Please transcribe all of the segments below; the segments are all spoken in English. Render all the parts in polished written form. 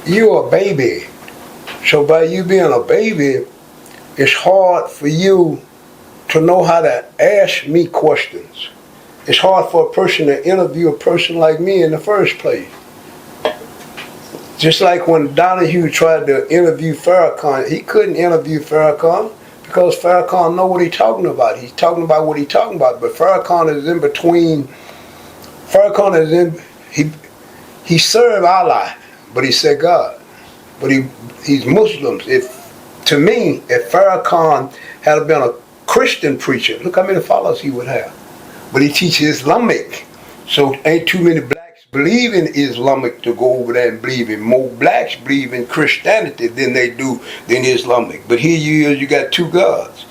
you're a baby. So by you being a baby, it's hard for you to know how to ask me questions. It's hard for a person to interview a person like me in the first place. Just like when Donahue tried to interview Farrakhan, he couldn't interview Farrakhan because Farrakhan know what he's talking about. He's talking about what he's talking about, but Farrakhan is in between. Farrakhan is in, he served Allah, but he said God. But he's Muslims. To me, if Farrakhan had been a Christian preacher, look how many followers he would have. But he teaches Islamic, so ain't too many blacks believe in Islamic to go over there and believe in. More blacks believe in Christianity than they do in Islamic. But here you got two gods.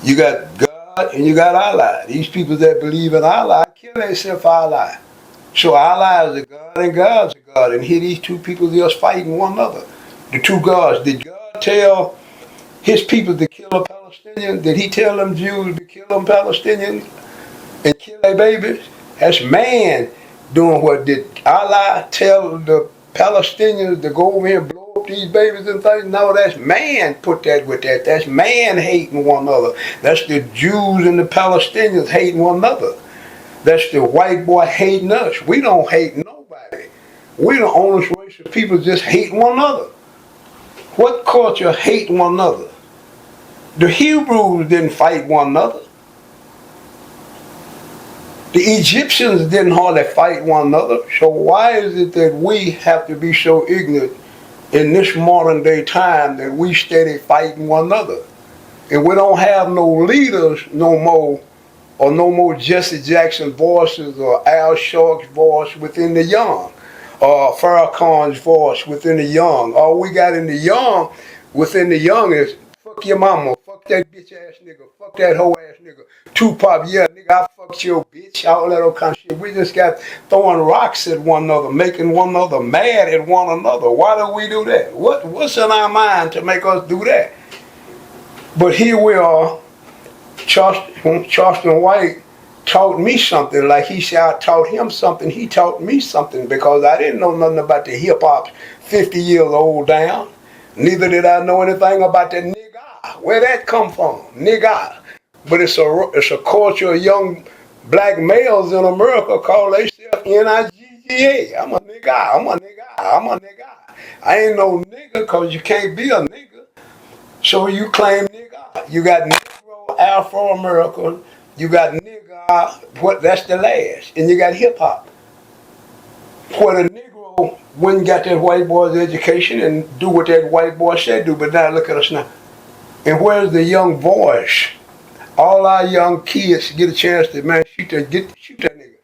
You got God and you got Allah. These people that believe in Allah kill themselves for Allah. So Allah is a God and God's a God. And here these two people just fighting one another. The two gods. Did God tell his people to kill a Palestinian? Did he tell them Jews to kill them Palestinians and kill their babies? That's man doing what did Allah tell the Palestinians to go over here and blow up these babies and things? No, that's man put that with that. That's man hating one another. That's the Jews and the Palestinians hating one another. That's the white boy hating us. We don't hate nobody. We the only race of people just hate one another. What culture hate one another? The Hebrews didn't fight one another. The Egyptians didn't hardly fight one another. So why is it that we have to be so ignorant in this modern day time that we steady fighting one another? And we don't have no leaders no more, or no more Jesse Jackson voices or Al Sharp's voice within the young, or Farrakhan's voice within the young. All we got in the young, within the young is fuck your mama, fuck that bitch ass nigga, fuck that hoe ass nigga. Tupac, yeah nigga, I fucked your bitch, all that old kind of shit. We just got throwing rocks at one another, making one another mad at one another. Why do we do that? What's in our mind to make us do that? But here we are. Charleston White taught me something, like he said I taught him something, he taught me something, because I didn't know nothing about the hip hop 50 years old down. Neither did I know anything about that nigga. Where that come from? Nigga. But it's a culture of young black males in America call themselves N-I-G-G-A. I'm a nigga, I'm a nigga, I'm a nigga. I ain't no nigga because you can't be a nigga. So you claim nigga. You got Negro, Afro-American, you got nigga, that's the last. And you got hip-hop. Where the Negro went and got that white boy's education and do what that white boy said do, but now look at us now. And where's the young voice? All our young kids get a chance to, man, shoot that nigga.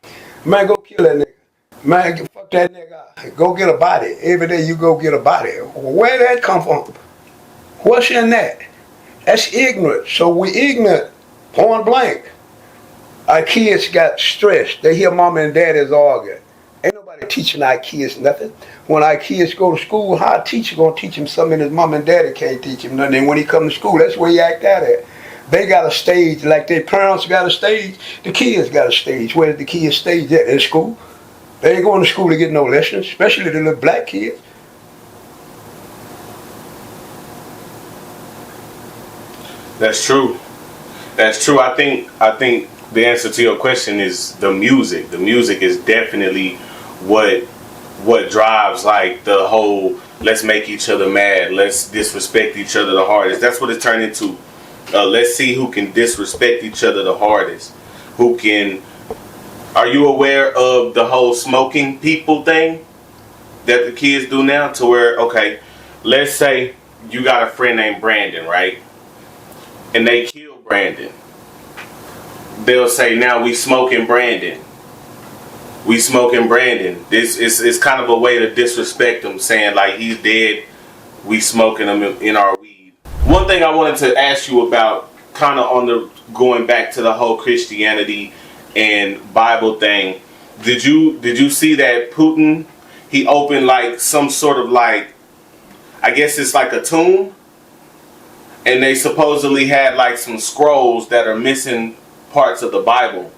Man, go kill that nigga. Man, fuck that nigga. Go get a body. Every day you go get a body. Where that come from? What's in that? That's ignorant. So we ignorant, point blank. Our kids got stressed. They hear mama and daddy's arguing. Ain't nobody teaching our kids nothing. When our kids go to school, how a teacher gonna teach him something his mom and daddy can't teach him nothing? And when he come to school, that's where he act out at. They got a stage, like their parents got a stage, the kids got a stage. Where's the kids stage at? In school. They ain't going to school to get no lessons, especially the little black kids. That's true. That's true. I think the answer to your question is the music. The music is definitely what drives like the whole let's make each other mad, let's disrespect each other the hardest. That's what it turned into. Let's see who can disrespect each other the hardest. Who can... Are you aware of the whole smoking people thing that the kids do now? To where, okay, let's say you got a friend named Brandon, right? And they kill Brandon. They'll say, now we smoking Brandon. We smoking Brandon. This is kind of a way to disrespect him, saying like he's dead. We smoking him in our weed. One thing I wanted to ask you about, kind of on the going back to the whole Christianity and Bible thing. Did you see that Putin, he opened like some sort of like, I guess it's like a tomb, and they supposedly had like some scrolls that are missing parts of the Bible.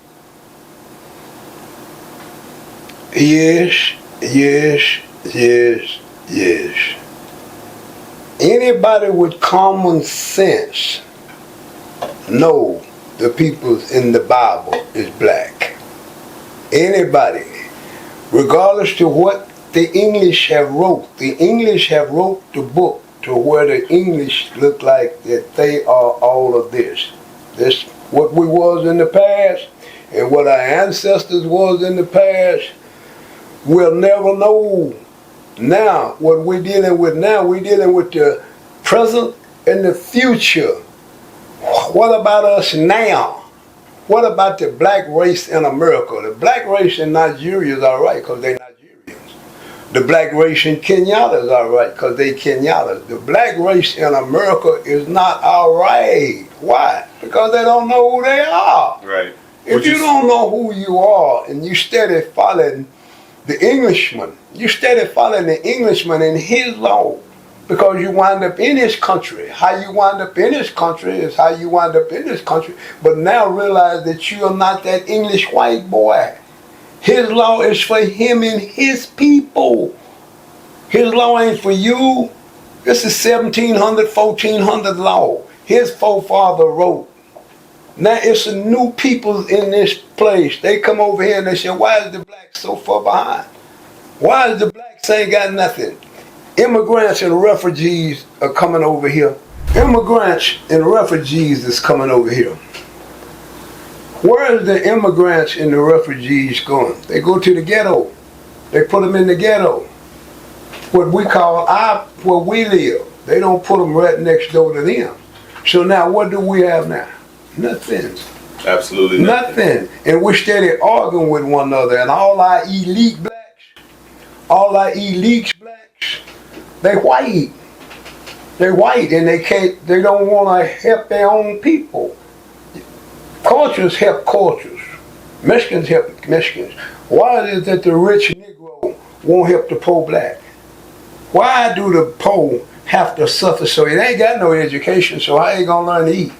Yes. Yes. Anybody with common sense know the people in the Bible is black. Anybody, regardless to what the English have wrote. The English have wrote the book to where the English look like that they are all of this. This what we was in the past and what our ancestors was in the past. We'll never know. Now, what we're dealing with now, we're dealing with the present and the future. What about us now? What about the black race in America? The black race in Nigeria is all right because they're Nigerians. The black race in Kenyatta is all right because they Kenyatas. The black race in America is not all right. Why? Because they don't know who they are. Right. If you don't know who you are and you steady following the Englishman, you steady following the Englishman in his law, because you wind up in his country. How you wind up in his country is how you wind up in this country. But now realize that you are not that English white boy. His law is for him and his people. His law ain't for you. This is 1700, 1400 law. His forefather wrote. Now it's a new people in this place. They come over here and they say, why is the blacks so far behind? Why is the blacks ain't got nothing? Immigrants and refugees are coming over here. Immigrants and refugees is coming over here. Where is the immigrants and the refugees going? They go to the ghetto. They put them in the ghetto. What we call where we live. They don't put them right next door to them. So now what do we have now? Nothing. Absolutely nothing. And we're steady arguing with one another. And all our elite blacks, they white. They're white and they don't want to help their own people. Cultures help cultures. Mexicans help Mexicans. Why is it that the rich Negro won't help the poor black? Why do the poor have to suffer so he ain't got no education, so how he gonna learn to eat?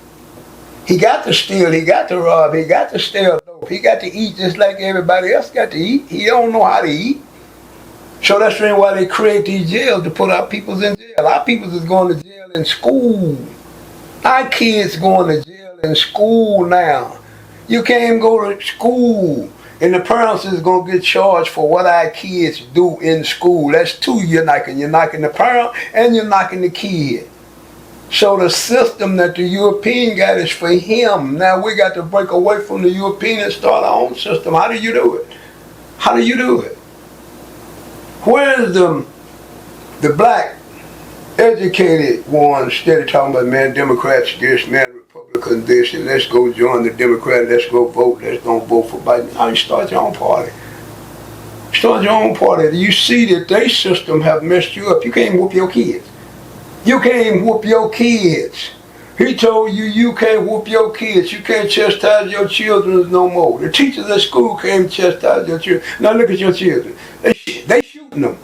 He got to steal, he got to rob, he got to steal dope, he got to eat just like everybody else got to eat. He don't know how to eat. So that's the reason why they create these jails, to put our peoples in jail. Our peoples is going to jail in school. Our kids going to jail in school now. You can't even go to school. And the parents is going to get charged for what our kids do in school. That's two you're knocking. You're knocking the parent and you're knocking the kid. So the system that the European got is for him. Now we got to break away from the European and start our own system. How do you do it? How do you do it? Where is the black educated ones steady talking about, man, Democrats this, man, Republicans this, and let's go join the Democrat, let's go vote, let's go vote for Biden. Now you start your own party. Start your own party. You see that their system have messed you up. You can't whoop your kids. You can't whoop your kids. He told you you can't whoop your kids. You can't chastise your children no more. The teachers at school can't chastise your children. Now look at your children. They shooting them.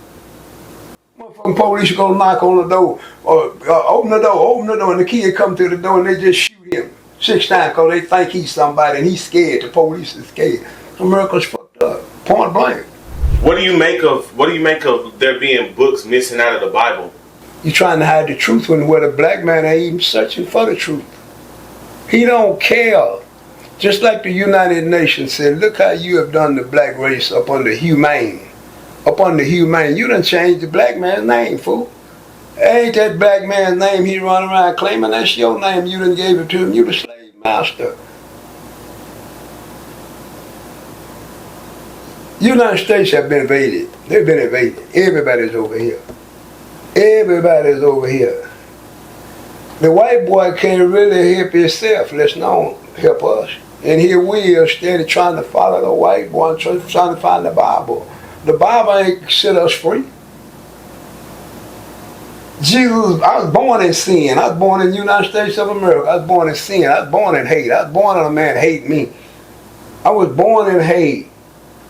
Motherfucking police gonna knock on the door or open the door, and the kid come to the door and they just shoot him 6 times because they think he's somebody and he's scared. The police is scared. America's fucked up. Point blank. What do you make of there being books missing out of the Bible? You're trying to hide the truth when where the black man ain't even searching for the truth. He don't care. Just like the United Nations said, look how you have done the black race up under humane. Up under humane. You done changed the black man's name, fool. Ain't that black man's name he run around claiming that's your name. You done gave it to him. You the slave master. United States have been invaded. They've been invaded. Everybody's over here. Everybody's over here. The white boy can't really help himself, let's not help us. And here we are steady trying to follow the white boy, trying to find the Bible. The Bible ain't set us free. Jesus, I was born in sin. I was born in the United States of America. I was born in sin. I was born in hate. I was born in a man hate me. I was born in hate.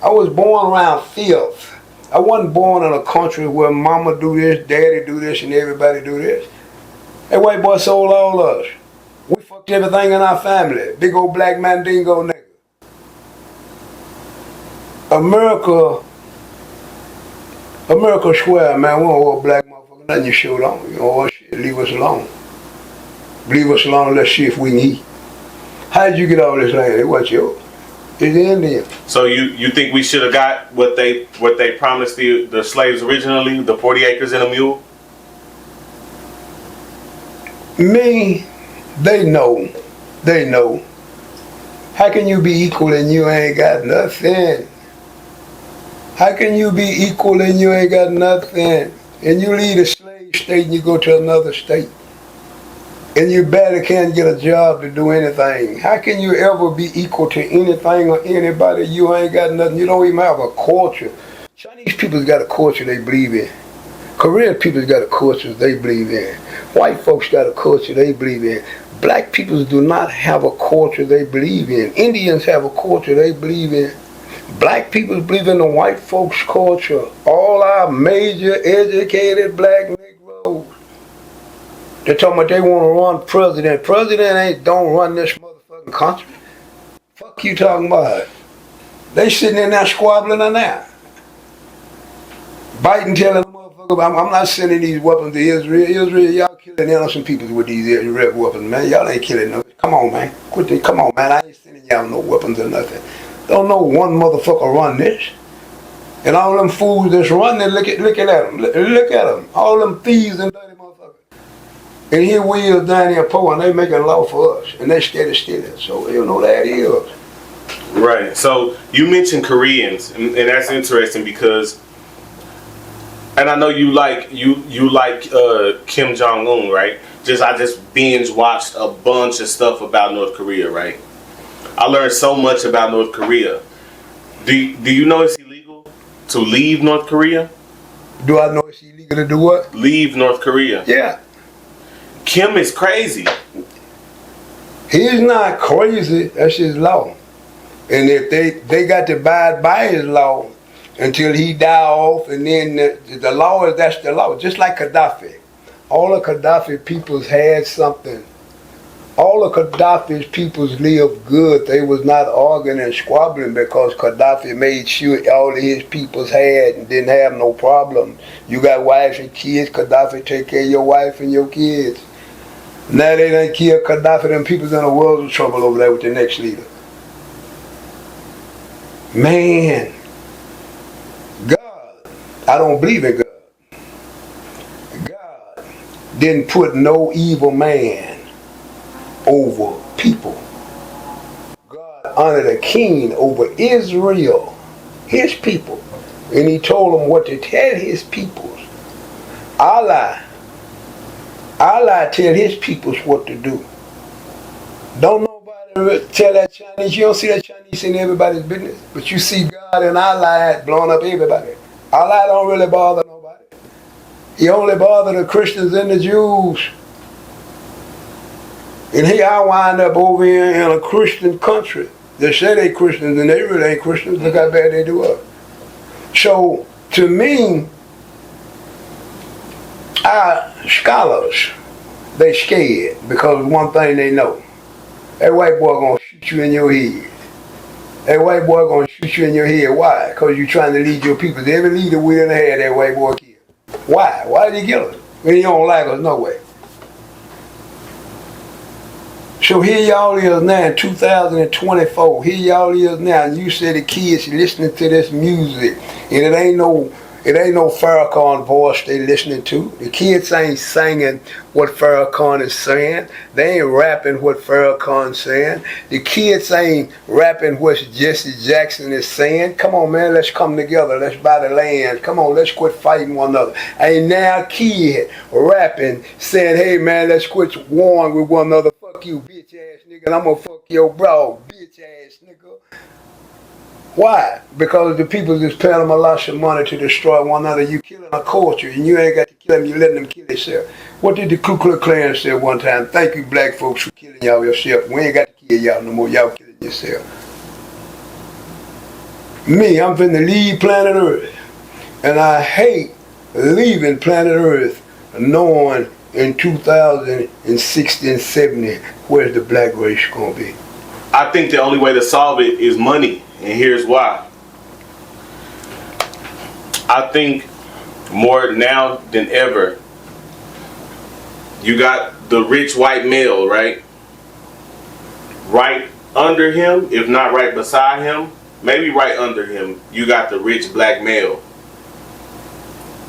I was born around filth. I wasn't born in a country where mama do this, daddy do this, and everybody do this. That white boy sold all us. We fucked everything in our family. Big old black mandingo nigga. America America swear, man, we don't owe a black motherfucker nothing you showed on. You know what shit, leave us alone. Leave us alone, let's see if we can eat. How did you get all this land? It wasn't yours. It's the Indian. So you think we should have got what they promised the slaves originally, the 40 acres and a mule? Me, they know. They know. How can you be equal and you ain't got nothing? How can you be equal and you ain't got nothing? And you leave a slave state and you go to another state. And you barely can't get a job to do anything. How can you ever be equal to anything or anybody? You ain't got nothing. You don't even have a culture. Chinese people's got a culture they believe in. Korean people's got a culture they believe in. White folks got a culture they believe in. Black people do not have a culture they believe in. Indians have a culture they believe in. Black people believe in the white folks' culture. All our major educated black Negroes. They're talking about they want to run president. President don't run this motherfucking country. Fuck you talking about? They sitting in there squabbling on that. Biden telling the motherfucker, I'm not sending these weapons to Israel. Israel, y'all killing innocent people with these Israel weapons, man. Y'all ain't killing them. Come on, man. Quit this. Come on, man. I ain't sending y'all no weapons or nothing. Don't know one motherfucker run this. And all them fools that's running, look at them. Look at them. All them thieves and dirty motherfuckers. And here we is down here poor and they making law for us. And they scared of stealing. So you know that is. Right. So you mentioned Koreans, and that's interesting because, and I know you like Kim Jong-un, right? I just binge watched a bunch of stuff about North Korea, right? I learned so much about North Korea. Do you know it's illegal to leave North Korea? Do I know it's illegal to do what? Leave North Korea. Yeah. Kim is crazy. He's not crazy. That's his law. And if they got to abide by his law until he die off, and then the law is that's the law. Just like Gaddafi. All the Gaddafi peoples had something. All of Gaddafi's peoples lived good. They was not arguing and squabbling because Gaddafi made sure all of his peoples had and didn't have no problem. You got wives and kids, Gaddafi take care of your wife and your kids. Now they done kill Gaddafi, them people's in a world of trouble over there with the next leader. Man, God, I don't believe in God. God didn't put no evil man over people. God honored a king over Israel, his people, and he told them what to tell his peoples. Allah tell his peoples what to do. Don't nobody tell that Chinese. You don't see that Chinese in everybody's business, but you see God and Allah blowing up everybody. Allah don't really bother nobody. He only bother the Christians and the Jews. And here I wind up over here in a Christian country. They say they Christians and they really ain't Christians. Look how bad they do us. So, to me, our scholars, they scared because one thing they know. That white boy gonna shoot you in your head. That white boy gonna shoot you in your head. Why? Because you're trying to lead your people. Every leader we done had that white boy killed. Why? Why did he kill us? When he don't like us, no way. So here y'all is now in 2024. Here y'all is now, and you say the kids listening to this music, and it ain't no Farrakhan voice they listening to. The kids ain't singing what Farrakhan is saying. They ain't rapping what Farrakhan's saying. The kids ain't rapping what Jesse Jackson is saying. Come on, man, let's come together. Let's buy the land. Come on, let's quit fighting one another. Ain't now kid rapping saying, hey, man, let's quit warring with one another. Fuck you, bitch ass nigga, and I'm gonna fuck your bro, bitch ass nigga. Why? Because the people just paying them a lot of money to destroy one another. You killing a culture, and you ain't got to kill them. You letting them kill themselves. What did the Ku Klux Klan say one time? Thank you, black folks, for killing y'all yourself. We ain't got to kill y'all no more. Y'all killing yourself. Me, I'm finna leave planet Earth, and I hate leaving planet Earth, knowing in 2060 and 70 where's the black race gonna be. I think the only way to solve it is money. And here's why. I think more now than ever. You got the rich white male, right? Right under him, if not right beside him, maybe right under him, you got the rich black male.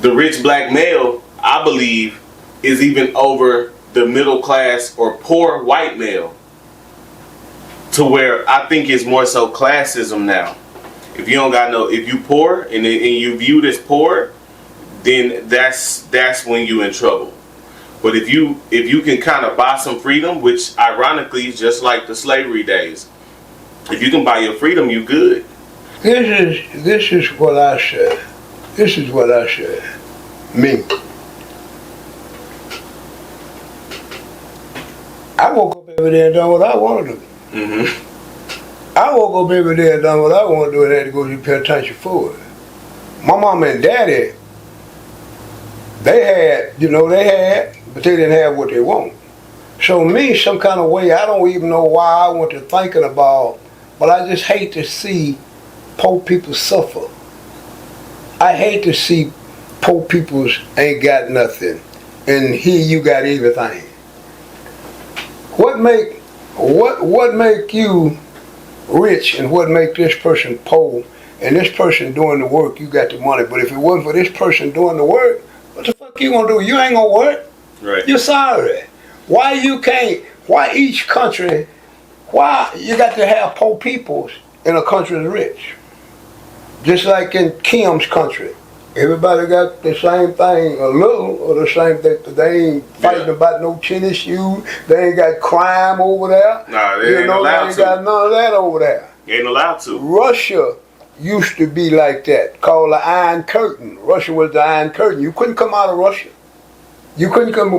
The rich black male, I believe, is even over the middle class or poor white male. To where I think it's more so classism now. If you don't got if you poor and you viewed as poor, then that's when you in trouble. But if you can kind of buy some freedom, which ironically is just like the slavery days, if you can buy your freedom, you good. This is what I said. This is what I said. Me. I woke up every day and done what I wanted to do. Mm-hmm. I woke up every day and done what I wanted to do and had to go to pay attention for it. My mom and daddy, they had, but they didn't have what they want. So me, some kind of way, I don't even know why I went to thinking about, but I just hate to see poor people suffer. I hate to see poor people ain't got nothing, and here you got everything. What make you rich and what make this person poor and this person doing the work, you got the money. But if it wasn't for this person doing the work, what the fuck you gonna do? You ain't gonna work. Right. You're sorry. Why you got to have poor peoples in a country that's rich? Just like in Kim's country. Everybody got the same thing, a little, or the same thing. They ain't fighting about no tennis shoes. They ain't got crime over there. Nah, they ain't allowed they ain't got none of that over there. They ain't allowed to. Russia used to be like that, called the Iron Curtain. Russia was the Iron Curtain. You couldn't come out of Russia. You couldn't come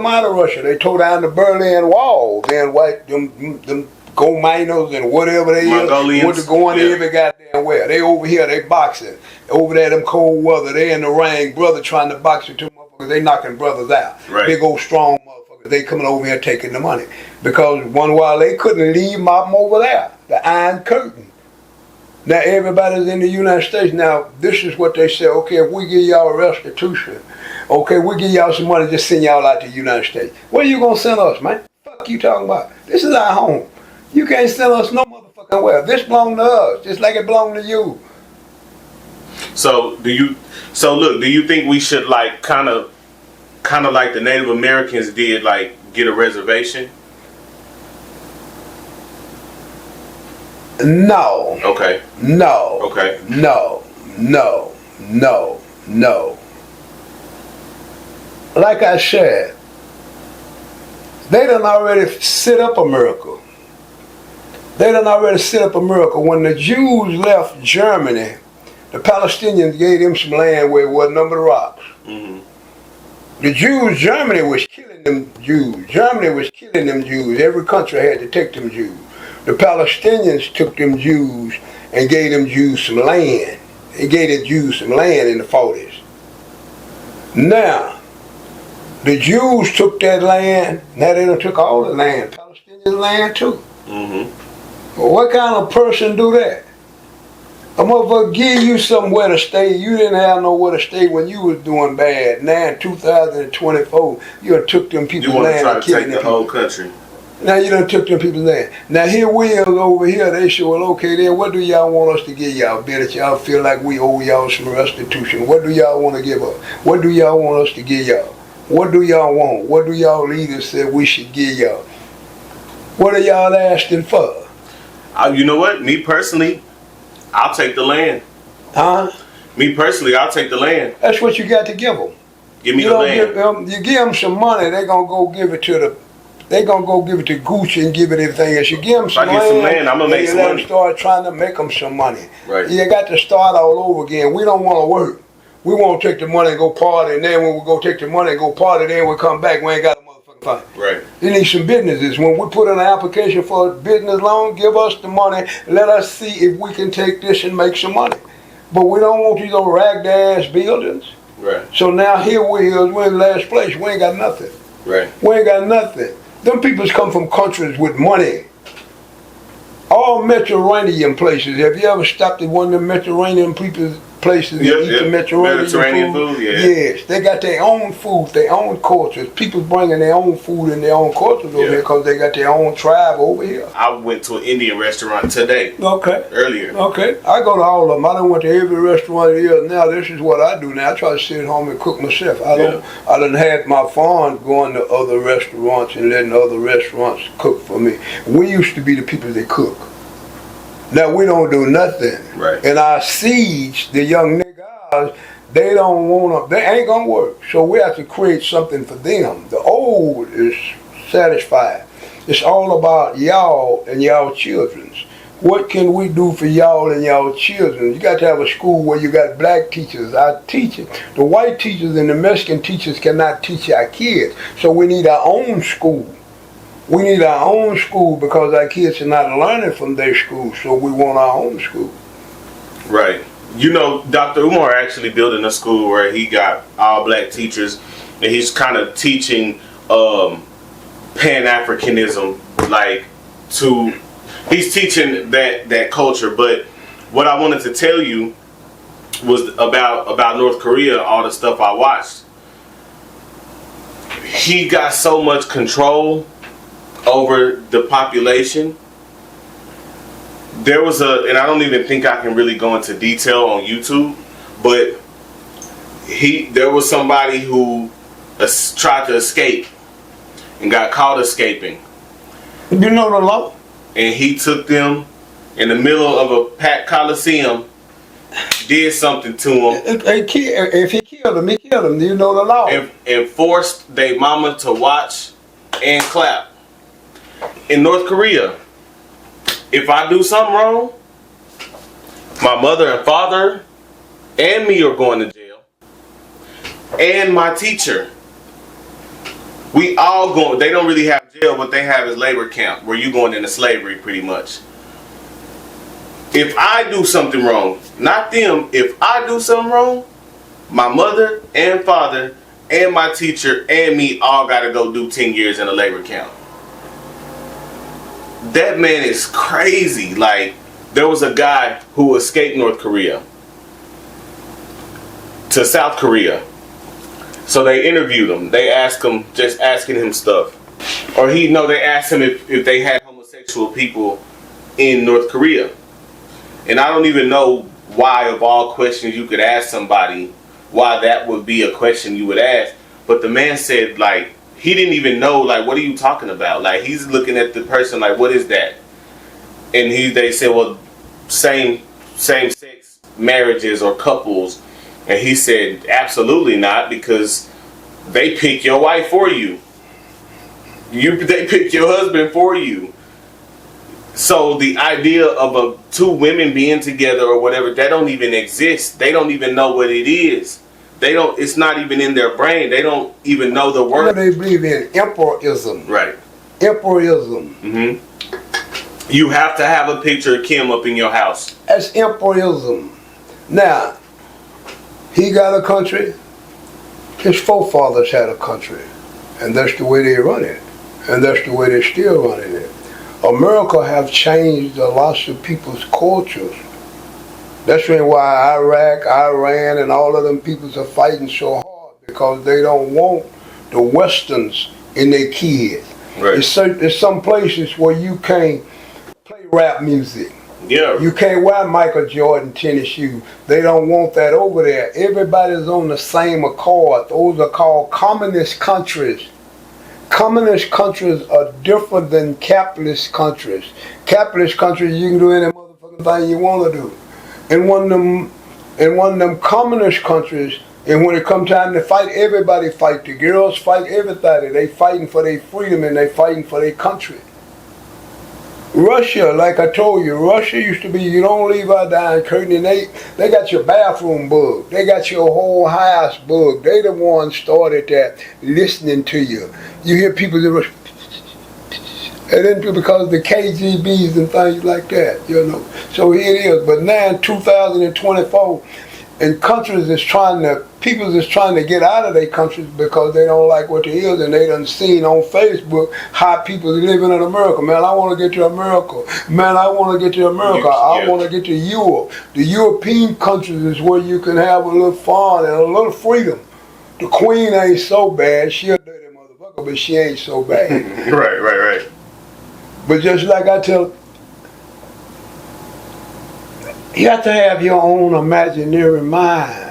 out of Russia. They tore down the Berlin Wall. Then them gold miners and whatever they Mongolians. Want to go in every goddamn where. They over here, they boxing. Over there, them cold weather, they in the ring, brother trying to box with two motherfuckers, they knocking brothers out. Right. Big old strong motherfuckers, they coming over here taking the money. Because one while they couldn't leave them over there, the Iron Curtain. Now everybody's in the United States. Now this is what they say, okay, if we give y'all restitution, okay, we give y'all some money, just send y'all out to the United States. Where you gonna send us, man? Fuck you talking about? This is our home. You can't send us no motherfucking where. This belong to us, just like it belong to you. So do you think we should like kind of like the Native Americans did, like get a reservation? No. Okay. No. Okay. No. Like I said, they done already set up America. When the Jews left Germany, the Palestinians gave them some land where it wasn't none but rocks. Mm-hmm. The Jews, Germany was killing them Jews. Every country had to take them Jews. The Palestinians took them Jews and gave them Jews some land. They gave the Jews some land in the 40s. Now, the Jews took that land. Now they done took all the land. Palestinian land too. Mm-hmm. Well, what kind of person do that? A motherfucker give you somewhere to stay. You didn't have nowhere to stay when you was doing bad. Now in 2024, you done took them people's land. You want to try to take the whole country. Now you done took them people's land. Now here we is over here. They say, well, okay, then what do y'all want us to give y'all? Bet that y'all feel like we owe y'all some restitution. What do y'all want to give us? What do y'all want us to give y'all? What do y'all want? What do y'all leaders say we should give y'all? What are y'all asking for? You know what? Me personally, I'll take the land. Huh? Me personally, I'll take the land. That's what you got to give them. Give me the land. You give them some money, they're gonna go give it to Gucci and give it everything else. You give them some land. If I get some land, I'm gonna make some money. Let them start trying to make them some money. Right. You got to start all over again. We don't want to work. We want to take the money and go party, and then when we go take the money and go party, then we come back, we ain't got a motherfucking thing. Right. You need some businesses. When we put in an application for a business loan, give us the money. Let us see if we can take this and make some money. But we don't want these old ragged ass buildings. Right. So now here we're in the last place. We ain't got nothing. Right. We ain't got nothing. Them peoples come from countries with money. All Mediterranean places. Have you ever stopped at one of them Mediterranean places that eat the Mediterranean food. Yeah. Yes, they got their own food, their own cultures. People bringing their own food and their own cultures over here because they got their own tribe over here. I went to an Indian restaurant today. Okay. Earlier. Okay. I go to all of them. I done went to every restaurant here. Now this is what I do now. I try to sit at home and cook myself. I done had my fun going to other restaurants and letting other restaurants cook for me. We used to be the people that cook. Now we don't do nothing. Right. And our siege, the young niggas, they don't want to, they ain't gonna work. So we have to create something for them. The old is satisfied. It's all about y'all and y'all children's. What can we do for y'all and y'all children? You got to have a school where you got black teachers. Our teachers, the white teachers and the Mexican teachers cannot teach our kids. So we need our own school. We need our own school because our kids are not learning from their school, so we want our own school. Right. You know, Dr. Umar actually building a school where he got all black teachers, and he's kind of teaching Pan-Africanism, like he's teaching that culture. But what I wanted to tell you was about North Korea, all the stuff I watched. He got so much control over the population. There was and I don't even think I can really go into detail on YouTube, but there was somebody who tried to escape and got caught escaping. You know the law? And he took them in the middle of a packed coliseum, did something to him. If he killed him, he killed him. You know the law. And forced their mama to watch and clap. In North Korea, if I do something wrong, my mother and father and me are going to jail. And my teacher. We all going. They don't really have jail. What they have is labor camp, where you going into slavery pretty much. If I do something wrong, not them, if I do something wrong, my mother and father and my teacher and me all got to go do 10 years in a labor camp. That man is crazy. Like, there was a guy who escaped North Korea to South Korea. So they interviewed him. They asked him, just asking him stuff. Or they asked him if they had homosexual people in North Korea. And I don't even know why, of all questions you could ask somebody, why that would be a question you would ask. But the man said, like, he didn't even know, like, what are you talking about? Like, he's looking at the person like, what is that? And they said, well, same-sex marriages or couples. And he said, absolutely not, because they pick your wife for you. They pick your husband for you. So the idea of two women being together or whatever, that don't even exist. They don't even know what it is. It's not even in their brain. They don't even know the word. They believe in emperorism. Right. Emperorism. Mm-hmm. You have to have a picture of Kim up in your house. That's emperorism. Now, he got a country. His forefathers had a country. And that's the way they run it. And that's the way they're still running it. America have changed a lot of people's cultures. That's why Iraq, Iran, and all of them peoples are fighting so hard, because they don't want the Westerns in their kids. Right. There's some places where you can't play rap music. Yeah. You can't wear Michael Jordan tennis shoes. They don't want that over there. Everybody's on the same accord. Those are called communist countries. Communist countries are different than capitalist countries. Capitalist countries, you can do any motherfucking thing you want to do. In one of them communist countries, and when it comes time to fight, everybody fight. The girls fight everybody. They fighting for their freedom and they fighting for their country. Russia, like I told you, Russia used to be, you don't leave out down curtain, and they got your bathroom bugged. They got your whole house bugged. They the ones started that, listening to you. You hear people that and then because of the KGBs and things like that, you know. So here it is. But now in 2024, and countries is trying to people is trying to get out of their countries because they don't like what they is, and they done seen on Facebook how people are living in America. Man, I want to get to America. Man, I want to get to America. I want to get to Europe. The European countries is where you can have a little fun and a little freedom. The Queen ain't so bad. She a dirty motherfucker, but she ain't so bad. Right. But just like I tell, you have to have your own imaginary mind.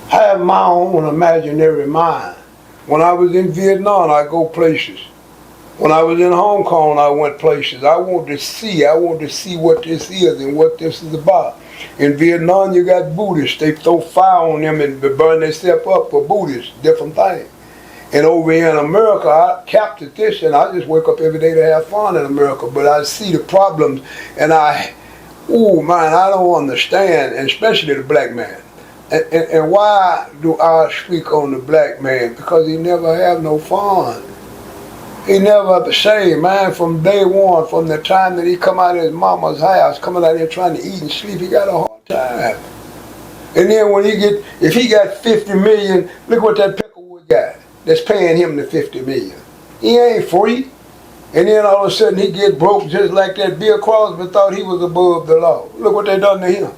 I have my own imaginary mind. When I was in Vietnam, I go places. When I was in Hong Kong, I went places. I want to see what this is and what this is about. In Vietnam, you got Buddhists. They throw fire on them and burn themselves up for Buddhists, different things. And over here in America, I captured this, and I just wake up every day to have fun in America. But I see the problems, and I don't understand, and especially the black man. And why do I speak on the black man? Because he never have no fun. He never the same, man, from day one, from the time that he come out of his mama's house, coming out here trying to eat and sleep, he got a hard time. And then when if he got 50 million, look what that Peckerwood got that's paying him the 50 million. He ain't free. And then all of a sudden he get broke just like that Bill Crosby thought he was above the law. Look what they done to him.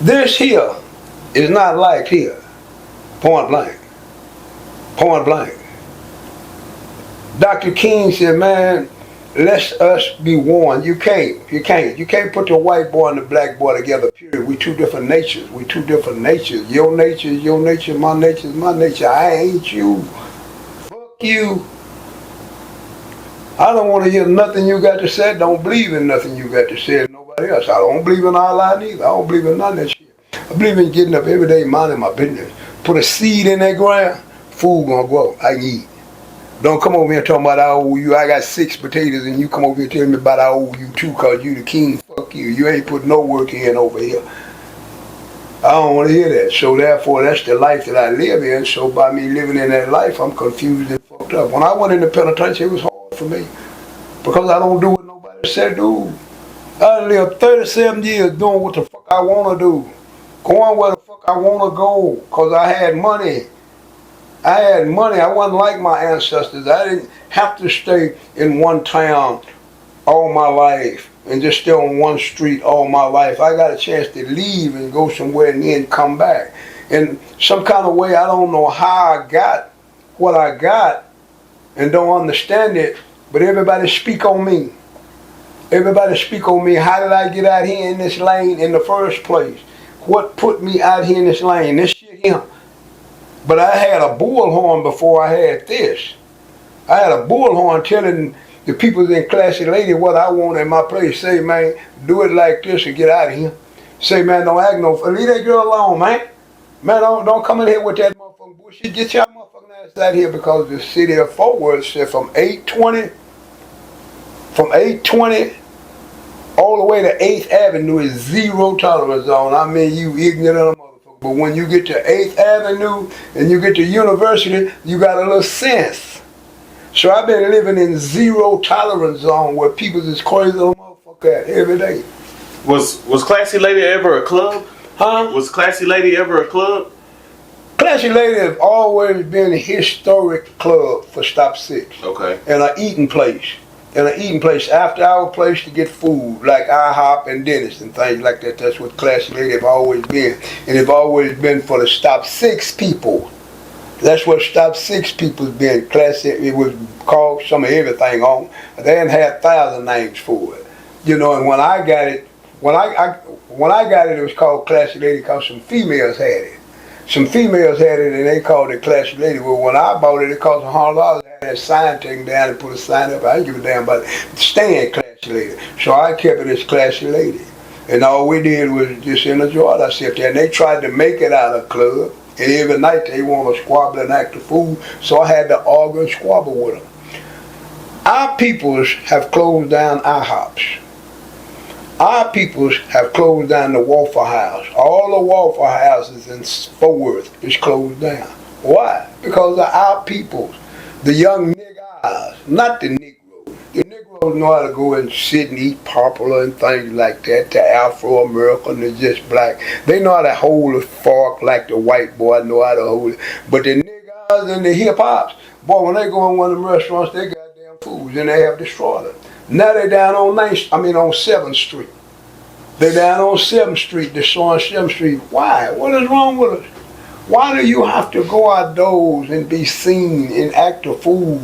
This here is not like here. Point blank. Point blank. Dr. King said, man, let us be one. You can't put the white boy and the black boy together, period. We two different natures. Your nature is your nature, my nature is my nature. I ain't you. Fuck you. I don't want to hear nothing you got to say. Don't believe in nothing you got to say to nobody else. I don't believe in Allah neither. I don't believe in none of that shit. I believe in getting up every day, minding my business. Put a seed in that ground, food gonna grow. I can eat. Don't come over here and talk about I owe you. I got 6 potatoes and you come over here telling me about I owe you 2 because you the king. Fuck you. You ain't put no work in over here. I don't want to hear that. So therefore, that's the life that I live in. So by me living in that life, I'm confused and fucked up. When I went in the penitentiary, it was hard for me because I don't do what nobody said do. I lived 37 years doing what the fuck I want to do. Going where the fuck I want to go because I had money. I wasn't like my ancestors. I didn't have to stay in one town all my life and just stay on one street all my life. I got a chance to leave and go somewhere and then come back. In some kind of way, I don't know how I got what I got and don't understand it, but everybody speak on me. Everybody speak on me. How did I get out here in this lane in the first place? What put me out here in this lane? This shit here. But I had a bullhorn before I had this. I had a bullhorn telling the people in Classy Lady what I want in my place. Say, man, do it like this and get out of here. Say, man, don't act no, leave that girl alone, man. Man, don't come in here with that motherfucking bullshit. Get your motherfucking ass out here because the city of Fort Worth said from 820 all the way to 8th Avenue is zero tolerance zone. I mean, you ignorant motherfucker. But when you get to 8th Avenue and you get to University, you got a little sense. So I've been living in zero tolerance zone where people is crazy little motherfucker at every day. Was Classy Lady ever a club? Huh? Was Classy Lady ever a club? Classy Lady has always been a historic club for Stop 6. Okay. And an eating place. After our place to get food, like IHOP and Dennis and things like that. That's what Classy Lady have always been. And it's always been for the Stop 6 people. That's what Stop 6 people's been. Classy, it was called some of everything on. They hadn't had 1,000 names for it. You know, and when I got it, it was called Classy Lady because some females had it. Some females had it and they called it Classy Lady. Well, when I bought it, it cost $100. I had that sign taken down and put a sign up. I didn't give a damn about it. Staying Classy Lady. So I kept it as Classy Lady. And all we did was just enjoy ourselves there. And they tried to make it out of a club. And every night they want to squabble and act a fool. So I had to argue and squabble with them. Our peoples have closed down IHOPs. Our peoples have closed down the Waffle House. All the Waffle Houses in Fort Worth is closed down. Why? Because of our peoples. The young niggas, not the Negroes. The Negro Negroes know how to go and sit and eat popular and things like that. The Afro-American, the just black. They know how to hold a fork like the white boy know how to hold it. But the niggas and the hip-hops, boy, when they go in one of them restaurants, they goddamn fools and they have destroyed it. Now they down on on 7th Street. They down on 7th Street, destroying 7th Street. Why? What is wrong with us? Why do you have to go outdoors and be seen and act a fool?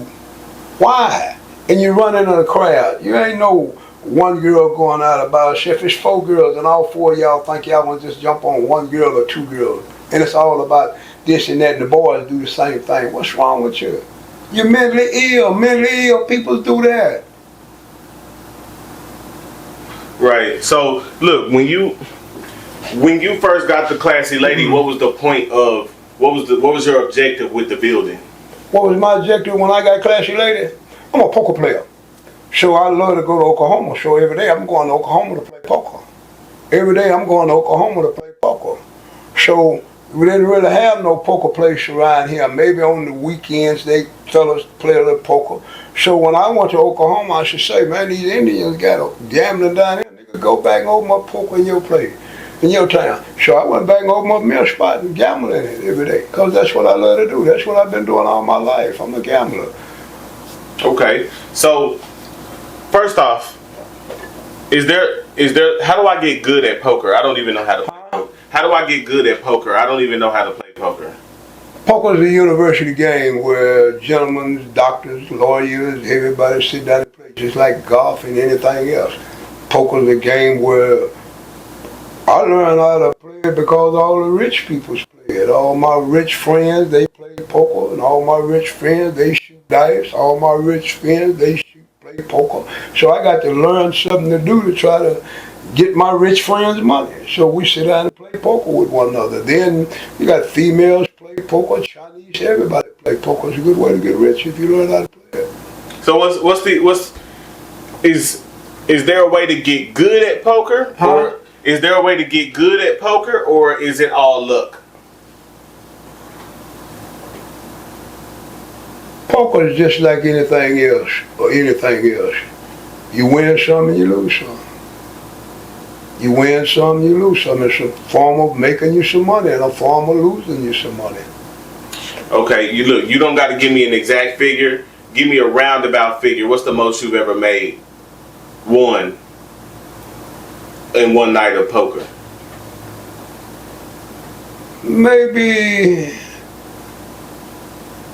Why? And you run into the crowd. You ain't no one girl going out about shit. If it's 4 girls and all 4 of y'all think y'all want to just jump on 1 girl or 2 girls, and it's all about this and that, and the boys do the same thing. What's wrong with you? You're mentally ill. Mentally ill people do that. Right. So look, when you first got the Classy Lady, what was the point of what was your objective with the building? What was my objective when I got Classy Lady? I'm a poker player. So I love to go to Oklahoma. So every day I'm going to Oklahoma to play poker. Every day I'm going to Oklahoma to play poker. So we didn't really have no poker place around here. Maybe on the weekends they fellas play a little poker. So when I went to Oklahoma, I should say, man, these Indians got gambling down here. Nigga, go back and open up poker in your place, in your town. So I went back and opened up me a spot and gamble in it every day. Because that's what I love to do. That's what I've been doing all my life. I'm a gambler. Okay. So first off, is there how do I get good at poker? I don't even know how to play poker. How do I get good at poker? I don't even know how to play poker. Poker is a university game where gentlemen, doctors, lawyers, everybody sit down and play, just like golf and anything else. Poker is a game where I learned how to play it because all the rich people play it. All my rich friends, they play poker, and all my rich friends, they shoot dice. All my rich friends, they play poker. So I got to learn something to do to try to get my rich friends money. So we sit down and play poker with one another. Then you got females play poker, Chinese, everybody play poker. It's a good way to get rich if you learn how to play it. So is there a way to get good at poker? Huh? Or is there a way to get good at poker, or is it all luck? Poker is just like anything else or anything else. You win some and you lose some. You win some, you lose some. It's a form of making you some money and a form of losing you some money. Okay, you don't got to give me an exact figure. Give me a roundabout figure. What's the most you've ever made? Won in one night of poker? Maybe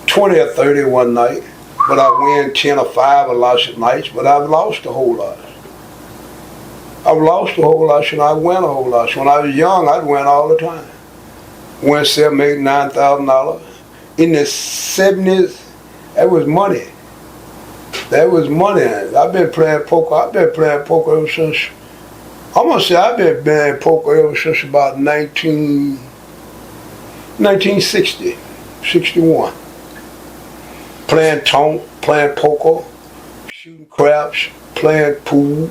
20 or 30 one night. But I win 10 or 5 or lots of nights, but I've lost a whole lot. I've lost a whole lot and I win a whole lot. When I was young, I'd win all the time. Win $7,000, $8,000, $9,000. In the 70s, that was money. That was money. I've been playing poker. I've been playing poker ever since, I'm going to say I've been playing poker ever since about 1960, 61. Playing tonk, playing poker, shooting craps, playing pool.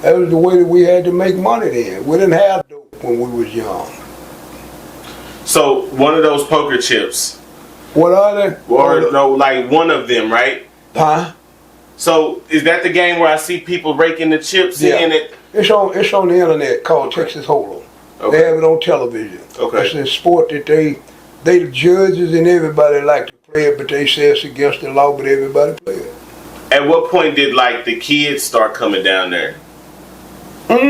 That was the way that we had to make money then. We didn't have dope when we was young. So one of those poker chips. What are they? Or no, like one of them, right? Huh? So is that the game where I see people raking the chips in it? It's on the internet called Texas Hold'em. Okay. They have it on television. Okay. It's a sport that they the judges and everybody like to play it, but they say it's against the law, but everybody play it. At what point did like the kids start coming down there? Let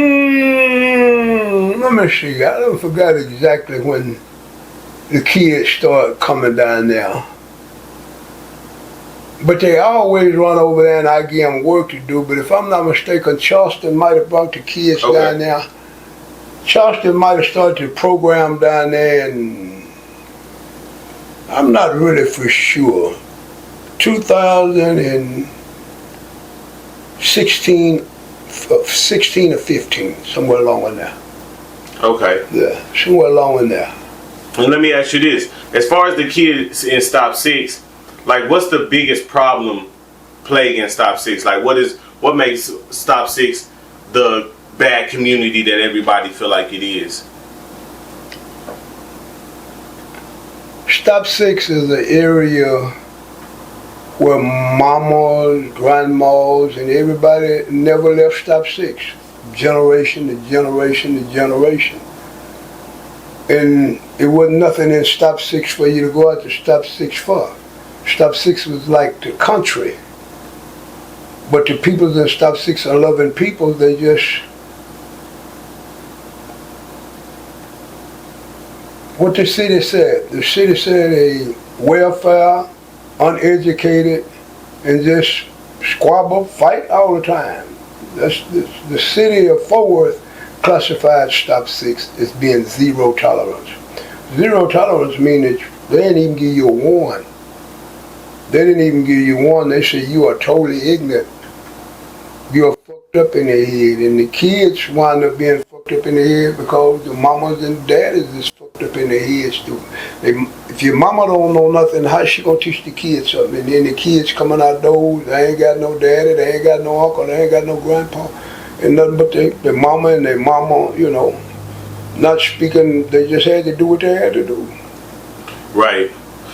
me see. I don't forget exactly when the kids start coming down there. But they always run over there and I give them work to do. But if I'm not mistaken, Charleston might have brought the kids down there. Charleston might have started the program down there, and I'm not really for sure. 2016 or 15, somewhere along in there. Okay. Yeah, somewhere along in there. And let me ask you this. As far as the kids in Stop 6, like what's the biggest problem plaguing Stop 6? Like what makes Stop 6 the bad community that everybody feel like it is? Stop 6 is an area where mamas, grandmas, and everybody never left Stop 6. Generation to generation to generation. And it wasn't nothing in Stop 6 for you to go out to Stop 6 for. Stop 6 was like the country. But the people in Stop 6 are loving people, they just, what the city said a welfare, uneducated, and just squabble, fight all the time. That's the city of Fort Worth classified Stop 6 as being zero tolerance. Zero tolerance means that they didn't even give you a warning. They didn't even give you one. They said you are totally ignorant. You're fucked up in the head. And the kids wind up being fucked up in the head because the mamas and daddies is fucked up in their heads too. If your mama don't know nothing, how she gonna teach the kids something? And then the kids coming out those, they ain't got no daddy, they ain't got no uncle, they ain't got no grandpa. And nothing but their mama and their mama, you know, not speaking, they just had to do what they had to do. Right.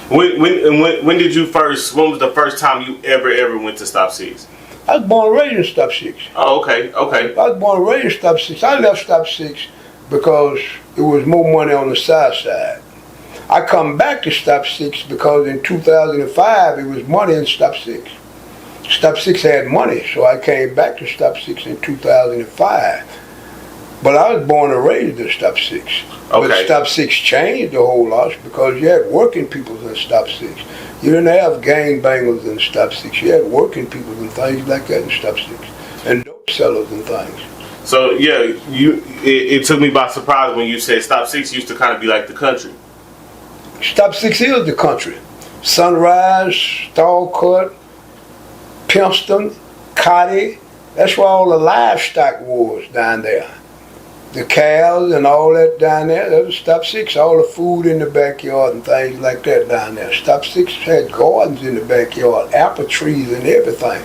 When did you first? When was the first time you ever went to Stop 6? I was born and raised in Stop 6. Oh, okay. I was born and raised in Stop 6. I left Stop 6 because it was more money on the south side. I come back to Stop 6 because in 2005 it was money in Stop 6. Stop 6 had money, so I came back to Stop 6 in 2005. But I was born and raised in Stop 6. Okay. But Stop 6 changed a whole lot because you had working people in Stop 6. You didn't have gangbangers in Stop 6. You had working people and things like that in Stop 6. And dope sellers and things. So, yeah, it took me by surprise when you said Stop 6 used to kind of be like the country. Stop 6 is the country. Sunrise, Starcut, Pimston, Cotty. That's where all the livestock was down there. The cows and all that down there, that was Stop 6. All the food in the backyard and things like that down there. Stop 6 had gardens in the backyard, apple trees and everything.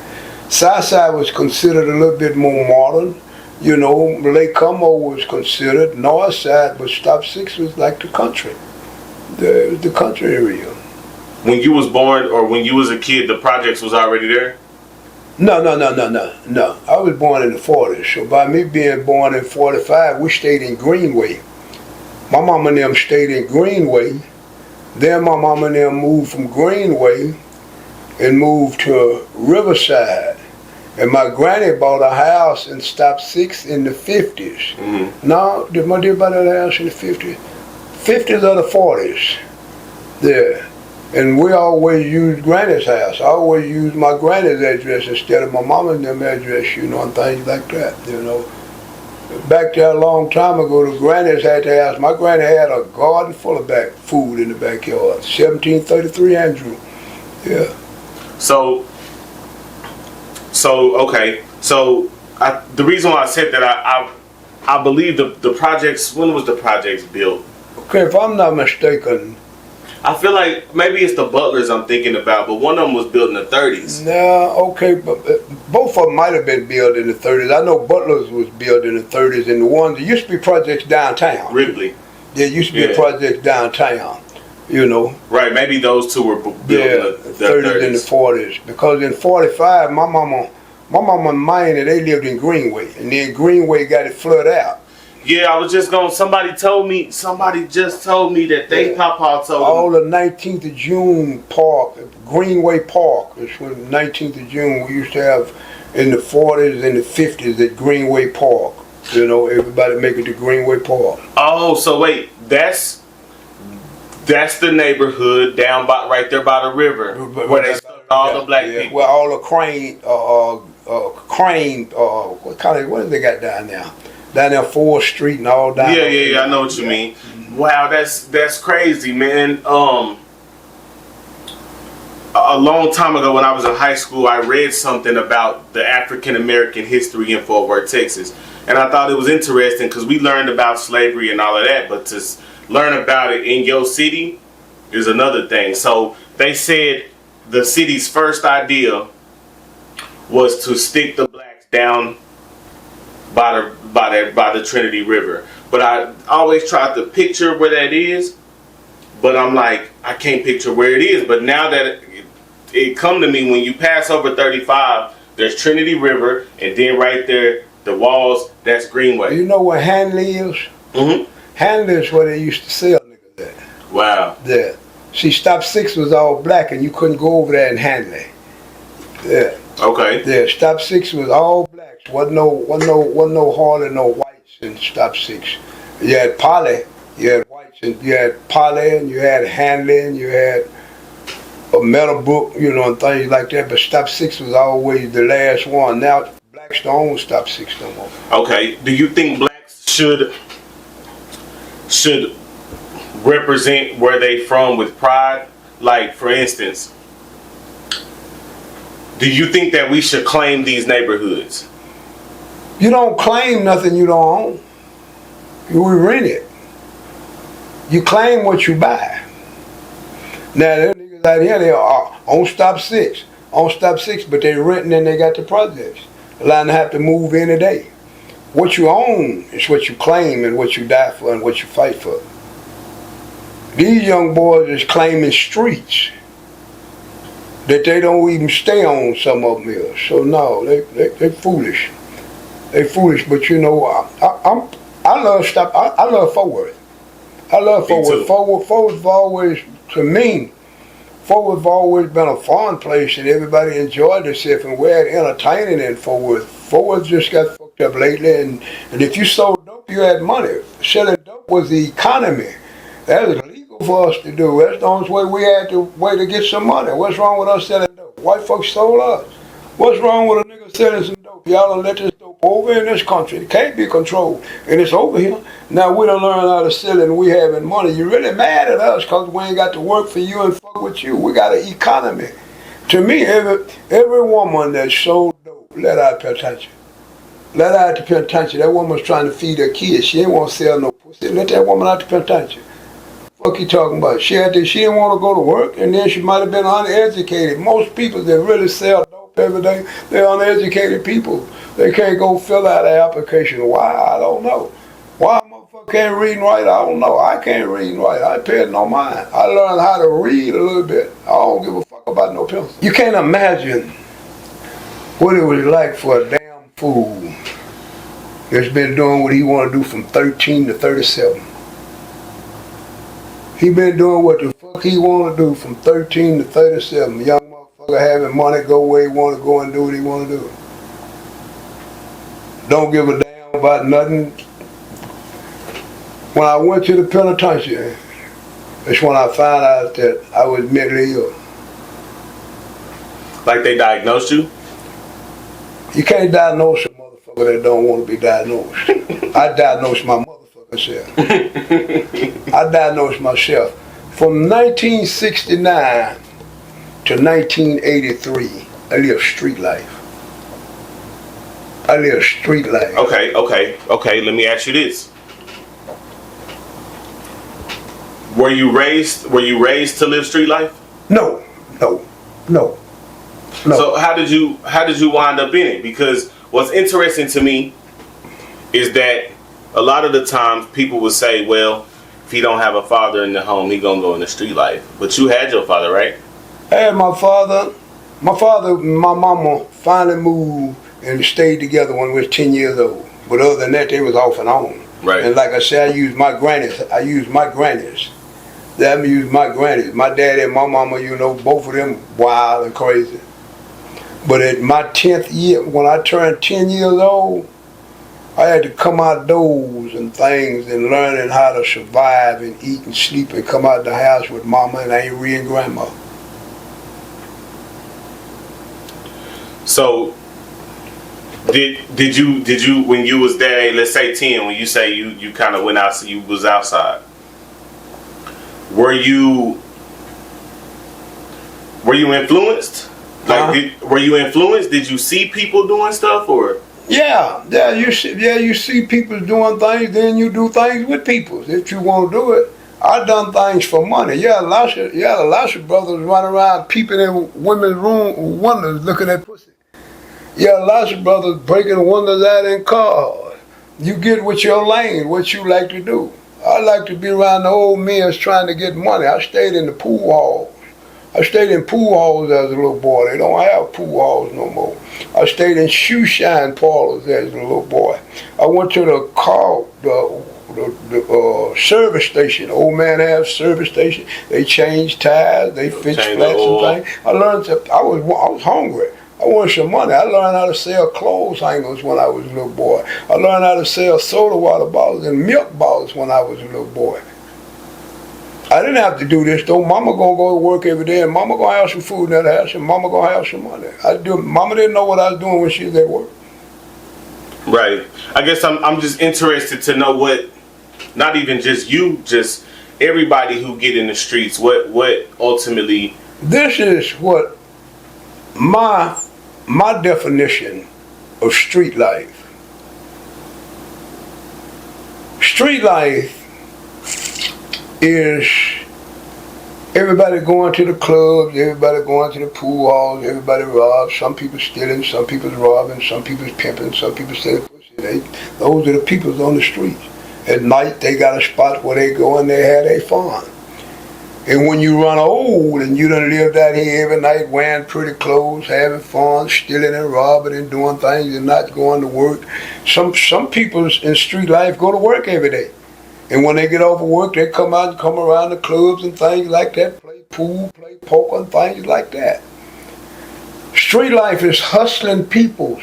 Southside was considered a little bit more modern. You know, Lake Como was considered Northside, but Stop 6 was like the country. It was the country area. When you was born or when you was a kid, the projects was already there? No. I was born in the 40s. So by me being born in 45, we stayed in Greenway. My mama and them stayed in Greenway. Then my mama and them moved from Greenway and moved to Riverside. And my granny bought a house in Stop 6 in the 50s. Mm-hmm. No, did my dear buy that house in the 50s? 50s or the 40s. Yeah. And we always used Granny's house. I always used my granny's address instead of my mama's them address, you know, and things like that, you know. Back there a long time ago, the Granny's had the house. My granny had a garden full of food in the backyard. 1733 Andrew. Yeah. So okay. So the reason why I said that I believe the projects. When was the projects built? Okay, if I'm not mistaken. I feel like maybe it's the Butlers I'm thinking about, but one of them was built in the 30s. No, okay, but both of them might have been built in the 30s. I know Butlers was built in the 30s, and the ones, there used to be projects downtown. Ripley. There used to be a project downtown, you know. Right, maybe those two were built in the 30s and the 40s. Because in 45, my mama and mine, they lived in Greenway, and then Greenway got it flooded out. Yeah, I was just going. Somebody just told me that they Papa told all the 19th of June Park, Greenway Park. It's when 19th of June we used to have in the 40s and the 50s at Greenway Park. You know, everybody make it to Greenway Park. Oh, so wait, that's the neighborhood down by right there by the river where they stuck all the black people. Well, all the what do they got down there? Down there 4th Street and all down. Yeah, I know what you mean. Wow, that's crazy, man. A long time ago when I was in high school, I read something about the African American history in Fort Worth, Texas. And I thought it was interesting because we learned about slavery and all of that, but to learn about it in your city is another thing. So they said the city's first idea was to stick the blacks down by the Trinity River. But I always tried to picture where that is, but I'm like, I can't picture where it is. But now that it come to me when you pass over 35. There's Trinity River, and then right there, the walls. That's Greenway. You know where Hanley is? Mm-hmm. Hanley is where they used to sell niggas at. Wow. Yeah. See, Stop 6 was all black, and you couldn't go over there in Hanley. Yeah. Okay. Yeah. Stop 6 was all blacks. Wasn't no hardly no whites in Stop 6. You had Polly, you had whites, and you had Polly, and you had Hanley, and you had a Meadowbrook, you know, and things like that. But Stop 6 was always the last one. Now blacks don't own Stop 6 no more. Okay. Do you think blacks should represent where they from with pride? Like, for instance, do you think that we should claim these neighborhoods? You don't claim nothing you don't own. You rent it. You claim what you buy. Now, them niggas out here, they are on Stop 6. On Stop 6, but they renting and they got the projects. A lot of them have to move any day. What you own is what you claim and what you die for and what you fight for. These young boys is claiming streets that they don't even stay on, some of them is. So no, they foolish. They foolish, but you know, I love Stop. I love Fort Worth. I love Fort Worth. Fort Worth always, to me, Fort Worth always been a fun place and everybody enjoyed themselves and we had entertaining in Fort Worth. Fort Worth just got fucked up lately, and if you sold dope, you had money. Selling dope was the economy. That was illegal for us to do. That's the only way we had to to get some money. What's wrong with us selling dope? White folks sold us. What's wrong with a nigga selling some dope? Y'all done let this dope over in this country. It can't be controlled. And it's over here. Now we done learn how to sell it and we having money. You really mad at us because we ain't got to work for you and fuck with you. We got an economy. To me, every woman that sold dope, let her out the penitentiary. Let her out the penitentiary. That woman's trying to feed her kids. She ain't want to sell no pussy. Let that woman out the penitentiary. Fuck you talking about? She didn't want to go to work, and then she might have been uneducated. Most people that really sell dope every day, they're uneducated people. They can't go fill out an application. Why? I don't know. Why a motherfucker can't read and write? I don't know. I can't read and write. I paid no mind. I learned how to read a little bit. I don't give a fuck about no pencil. You can't imagine what it was like for a damn fool that's been doing what he want to do from 13 to 37. He been doing what the fuck he want to do from 13 to 37. Young motherfucker having money, go where he want to go and do what he want to do. Don't give a damn about nothing. When I went to the penitentiary, that's when I found out that I was mentally ill. Like they diagnosed you? You can't diagnose a motherfucker that don't want to be diagnosed. I diagnosed my motherfucking self. I diagnosed myself. From 1969 to 1983, I lived street life. I lived street life. Okay. Let me ask you this: Were you raised to live street life? No. So how did you wind up in it? Because what's interesting to me is that a lot of the times people would say, well, if he don't have a father in the home, he gonna go in the street life. But you had your father, right? I had my father. My father and my mama finally moved and stayed together when we was 10 years old. But other than that, they was off and on. Right. And like I said, I used my grannies. That me use my grannies. My daddy and my mama, you know, both of them wild and crazy. But at my 10th year, when I turned 10 years old, I had to come outdoors and things and learning how to survive and eat and sleep and come out the house with mama and Aunt and grandma. So did you when you was there, let's say 10, when you say you kind of went out, so you was outside, were you influenced? Like, were you influenced? Did you see people doing stuff, or? Yeah, you see people doing things, then you do things with people if you want to do it. I done things for money. Lots of brothers running around peeping in women's room windows looking at pussy. Lots of brothers breaking windows out in cars. You get with your lane, what you like to do. I like to be around the old men trying to get money. I stayed in the pool hall. I stayed in pool halls as a little boy. They don't have pool halls no more. I stayed in shoe shine parlors as a little boy. I went to the service station. Old man has service station. They change tires. They fix flats and things. I learned. I was hungry. I wanted some money. I learned how to sell clothes hangers when I was a little boy. I learned how to sell soda water bottles and milk bottles when I was a little boy. I didn't have to do this though. Mama gonna go to work every day, and Mama gonna have some food in that house, and Mama gonna have some money. Mama didn't know what I was doing when she was at work. Right. I guess I'm just interested to know what, not even just you, just everybody who get in the streets, what ultimately. This is what my definition of street life. Street life is everybody going to the clubs, everybody going to the pool halls, everybody robs. Some people stealing, some people's robbing, some people's pimping, some people stealing pussy. Those are the people on the streets. At night, they got a spot where they go and they have their fun. And when you run old and you done lived out here every night wearing pretty clothes, having fun, stealing and robbing and doing things and not going to work, some people in street life go to work every day. And when they get off of work, they come out and come around the clubs and things like that, play pool, play poker and things like that. Street life is hustling peoples.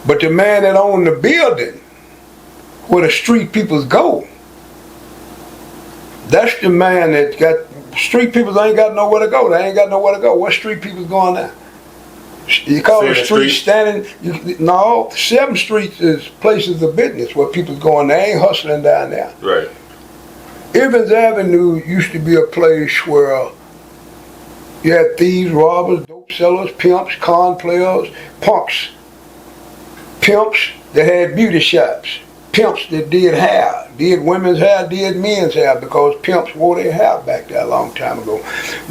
But the man that owned the building where the street peoples go, that's the man that got, street people ain't got nowhere to go. They ain't got nowhere to go. What street people's going now? You call the street standing, 7th Street is places of business where people's going. They ain't hustling down there. Right. Evans Avenue used to be a place where you had thieves, robbers, dope sellers, pimps, con players, punks. Pimps that had beauty shops. Pimps that did hair, did women's hair, did men's hair, because pimps wore their hair back there a long time ago.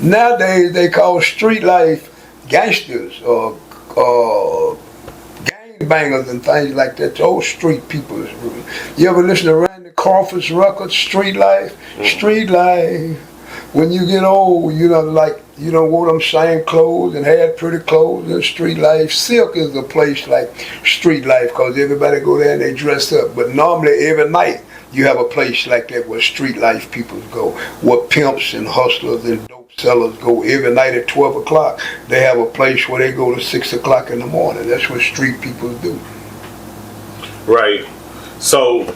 Nowadays they call street life gangsters or gangbangers and things like that. Those street people. You ever listen to Randy Crawford's record, Street Life? Street life. When you get old, you don't wear them same clothes and had pretty clothes in street life. Silk is a place like street life because everybody go there and they dress up. But normally every night you have a place like that where street life people go, where pimps and hustlers and dope sellers go. Every night at 12 o'clock they have a place where they go to 6 o'clock in the morning. That's what street people do. Right. So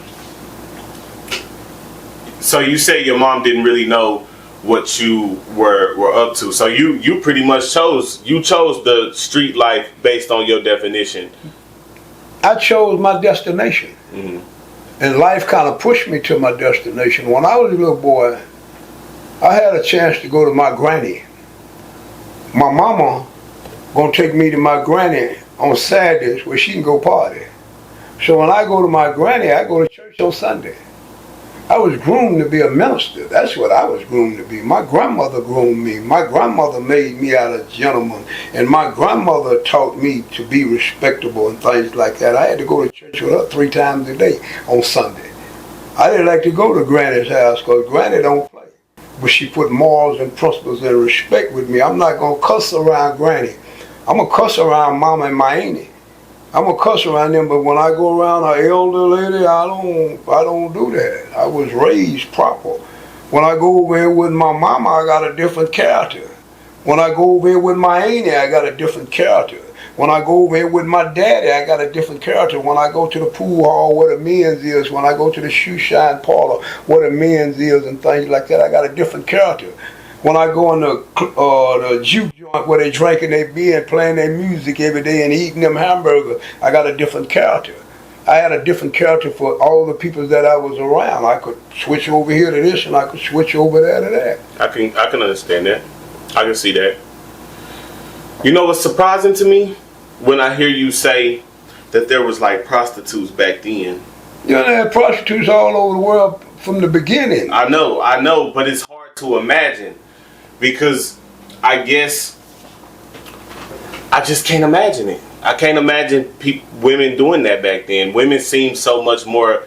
you say your mom didn't really know what you were up to. So you pretty much chose the street life based on your definition. I chose my destination. Mm-hmm. And life kind of pushed me to my destination. When I was a little boy, I had a chance to go to my granny. My mama gonna take me to my granny on Saturdays where she can go party. So when I go to my granny, I go to church on Sunday. I was groomed to be a minister. That's what I was groomed to be. My grandmother groomed me. My grandmother made me out a gentleman. And my grandmother taught me to be respectable and things like that. I had to go to church with her 3 times a day on Sunday. I didn't like to go to Granny's house because Granny don't play. But she put morals and principles and respect with me. I'm not going to cuss around Granny. I'm going to cuss around Mama and my auntie. I'm gonna cuss around them, but when I go around an elder lady, I don't do that. I was raised proper. When I go over here with my mama, I got a different character. When I go over here with my auntie, I got a different character. When I go over here with my daddy, I got a different character. When I go to the pool hall where the men's is, when I go to the shoe shine parlor where the men's is and things like that, I got a different character. When I go in the juke joint where they drinking their beer and playing their music every day and eating them hamburgers, I got a different character. I had a different character for all the people that I was around. I could switch over here to this and I could switch over there to that. I can understand that. I can see that. You know what's surprising to me? When I hear you say that there was like prostitutes back then. You know, they had prostitutes all over the world from the beginning. I know, but it's hard to imagine. Because I guess I just can't imagine it. I can't imagine women doing that back then. Women seemed so much more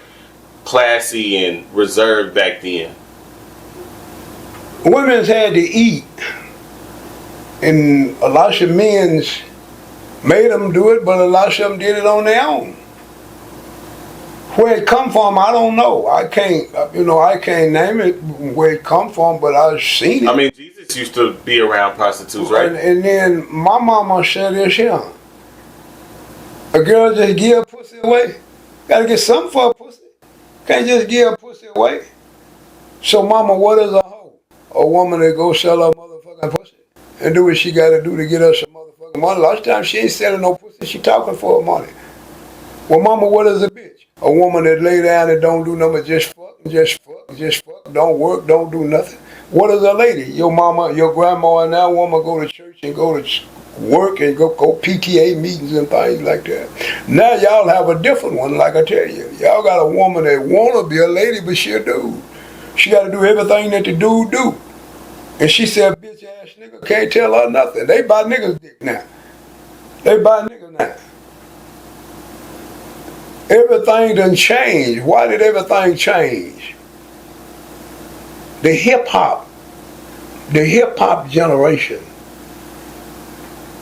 classy and reserved back then. Women's had to eat And a lot of men's made them do it, but a lot of them did it on their own. Where it come from, I don't know. I can't name it where it come from, but I've seen it. I mean, Jesus used to be around prostitutes, right? And then my mama said this here. A girl just give her pussy away. Gotta get something for a pussy. Can't just give her pussy away. So mama, what is a hoe? A woman that go sell her motherfucking pussy and do what she gotta do to get her some motherfucking money. A lot of times she ain't selling no pussy, she talking for her money. Well, mama, what is a bitch? A woman that lay down and don't do nothing but just fuck, don't work, don't do nothing. What is a lady? Your mama, your grandma, and that woman go to church and go to work and go PTA meetings and things like that. Now y'all have a different one, like I tell you. Y'all got a woman that wanna be a lady, but she a dude. She gotta do everything that the dude do. And she said, bitch ass nigga, can't tell her nothing. They buy niggas dick now. They buy niggas now. Everything done changed. Why did everything change? The hip hop generation.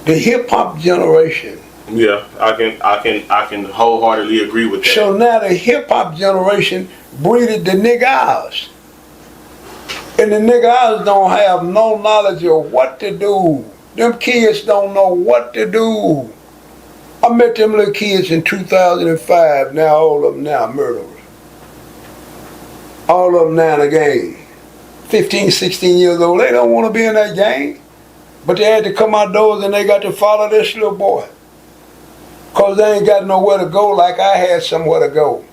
The hip hop generation. Yeah, I can wholeheartedly agree with that. So now the hip hop generation breeded the niggas. And the niggas don't have no knowledge of what to do. Them kids don't know what to do. I met them little kids in 2005. Now all of them now murderers. All of them now in the game. 15, 16 years old. They don't want to be in that game. But they had to come outdoors and they got to follow this little boy. Because they ain't got nowhere to go like I had somewhere to go.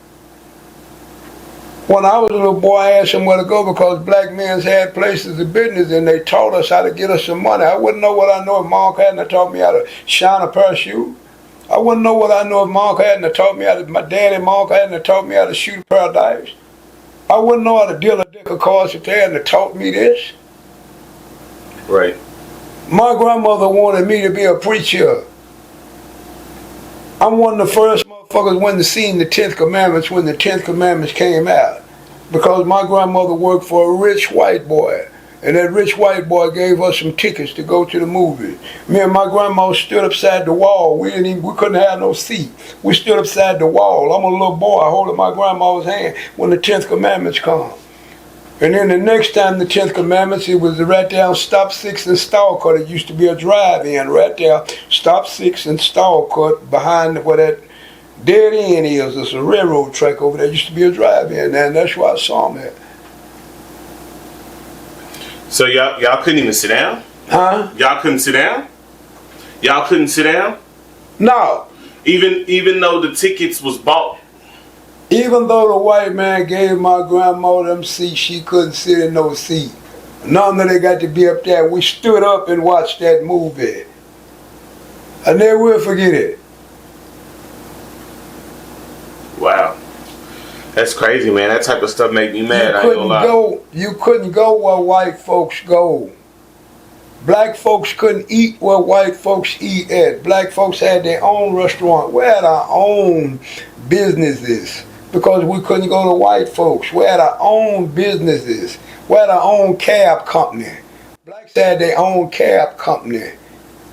When I was a little boy, I had somewhere to go because black men had places of business and they taught us how to get us some money. I wouldn't know what I know if Mom hadn't taught me how to shine a pair of shoes. I wouldn't know what I know if Mom hadn't taught me how to, my dad and Mom hadn't taught me how to shoot a pair of dice. I wouldn't know how to deal a deck of cards if they hadn't taught me this. Right. My grandmother wanted me to be a preacher. I'm one of the first motherfuckers when to see the 10th Commandments when the 10th Commandments came out. Because my grandmother worked for a rich white boy. And that rich white boy gave us some tickets to go to the movie. Me and my grandma stood upside the wall. We couldn't have no seat. We stood upside the wall. I'm a little boy holding my grandma's hand when the 10th Commandments come. And then the next time the 10th Commandments, it was right there on Stop 6 and Stallcut. It used to be a drive-in right there. Stop 6 and Stallcut behind where that dead end is. There's a railroad track over there. It used to be a drive-in. And that's where I saw him at. So y'all couldn't even sit down? Huh? Y'all couldn't sit down? Y'all couldn't sit down? No. Even though the tickets was bought? Even though the white man gave my grandma them seats, she couldn't sit in no seat. None of they got to be up there. We stood up and watched that movie. I never will forget it. Wow. That's crazy, man. That type of stuff make me mad. I ain't gonna lie. You couldn't go where white folks go. Black folks couldn't eat where white folks eat at. Black folks had their own restaurant. We had our own businesses because we couldn't go to white folks. We had our own businesses. We had our own cab company. Blacks had their own cab company.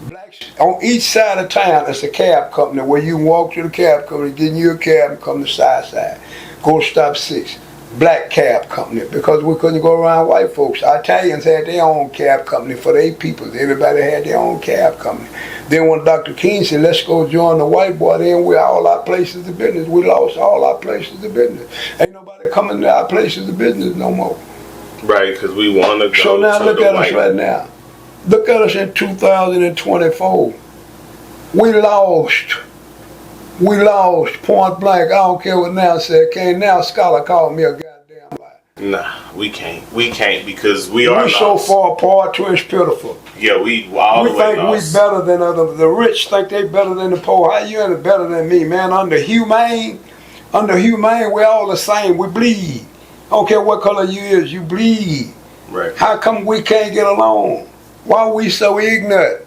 Blacks on each side of town, it's a cab company where you can walk to the cab company, get in your cab and come to side. Go to Stop 6. Black cab company, because we couldn't go around white folks. Italians had their own cab company for their people. Everybody had their own cab company. Then when Dr. King said, let's go join the white boy, then we all our places of business. We lost all our places of business. Ain't nobody coming to our places of business no more. Right, because we want to go. So now to look the at white. us right now. Look at us in 2024. We lost. We lost, point blank. I don't care what now said. Can't now scholar call me a goddamn lie. Nah, we can't. We can't because we are so lost. far apart to it's pitiful. Yeah, we all the way think lost. we better than the rich think they better than the poor. How you ain't better than me, man? Under humane, we're all the same. We bleed. I don't care what color you is, you bleed. Right. How come we can't get along? Why we so ignorant?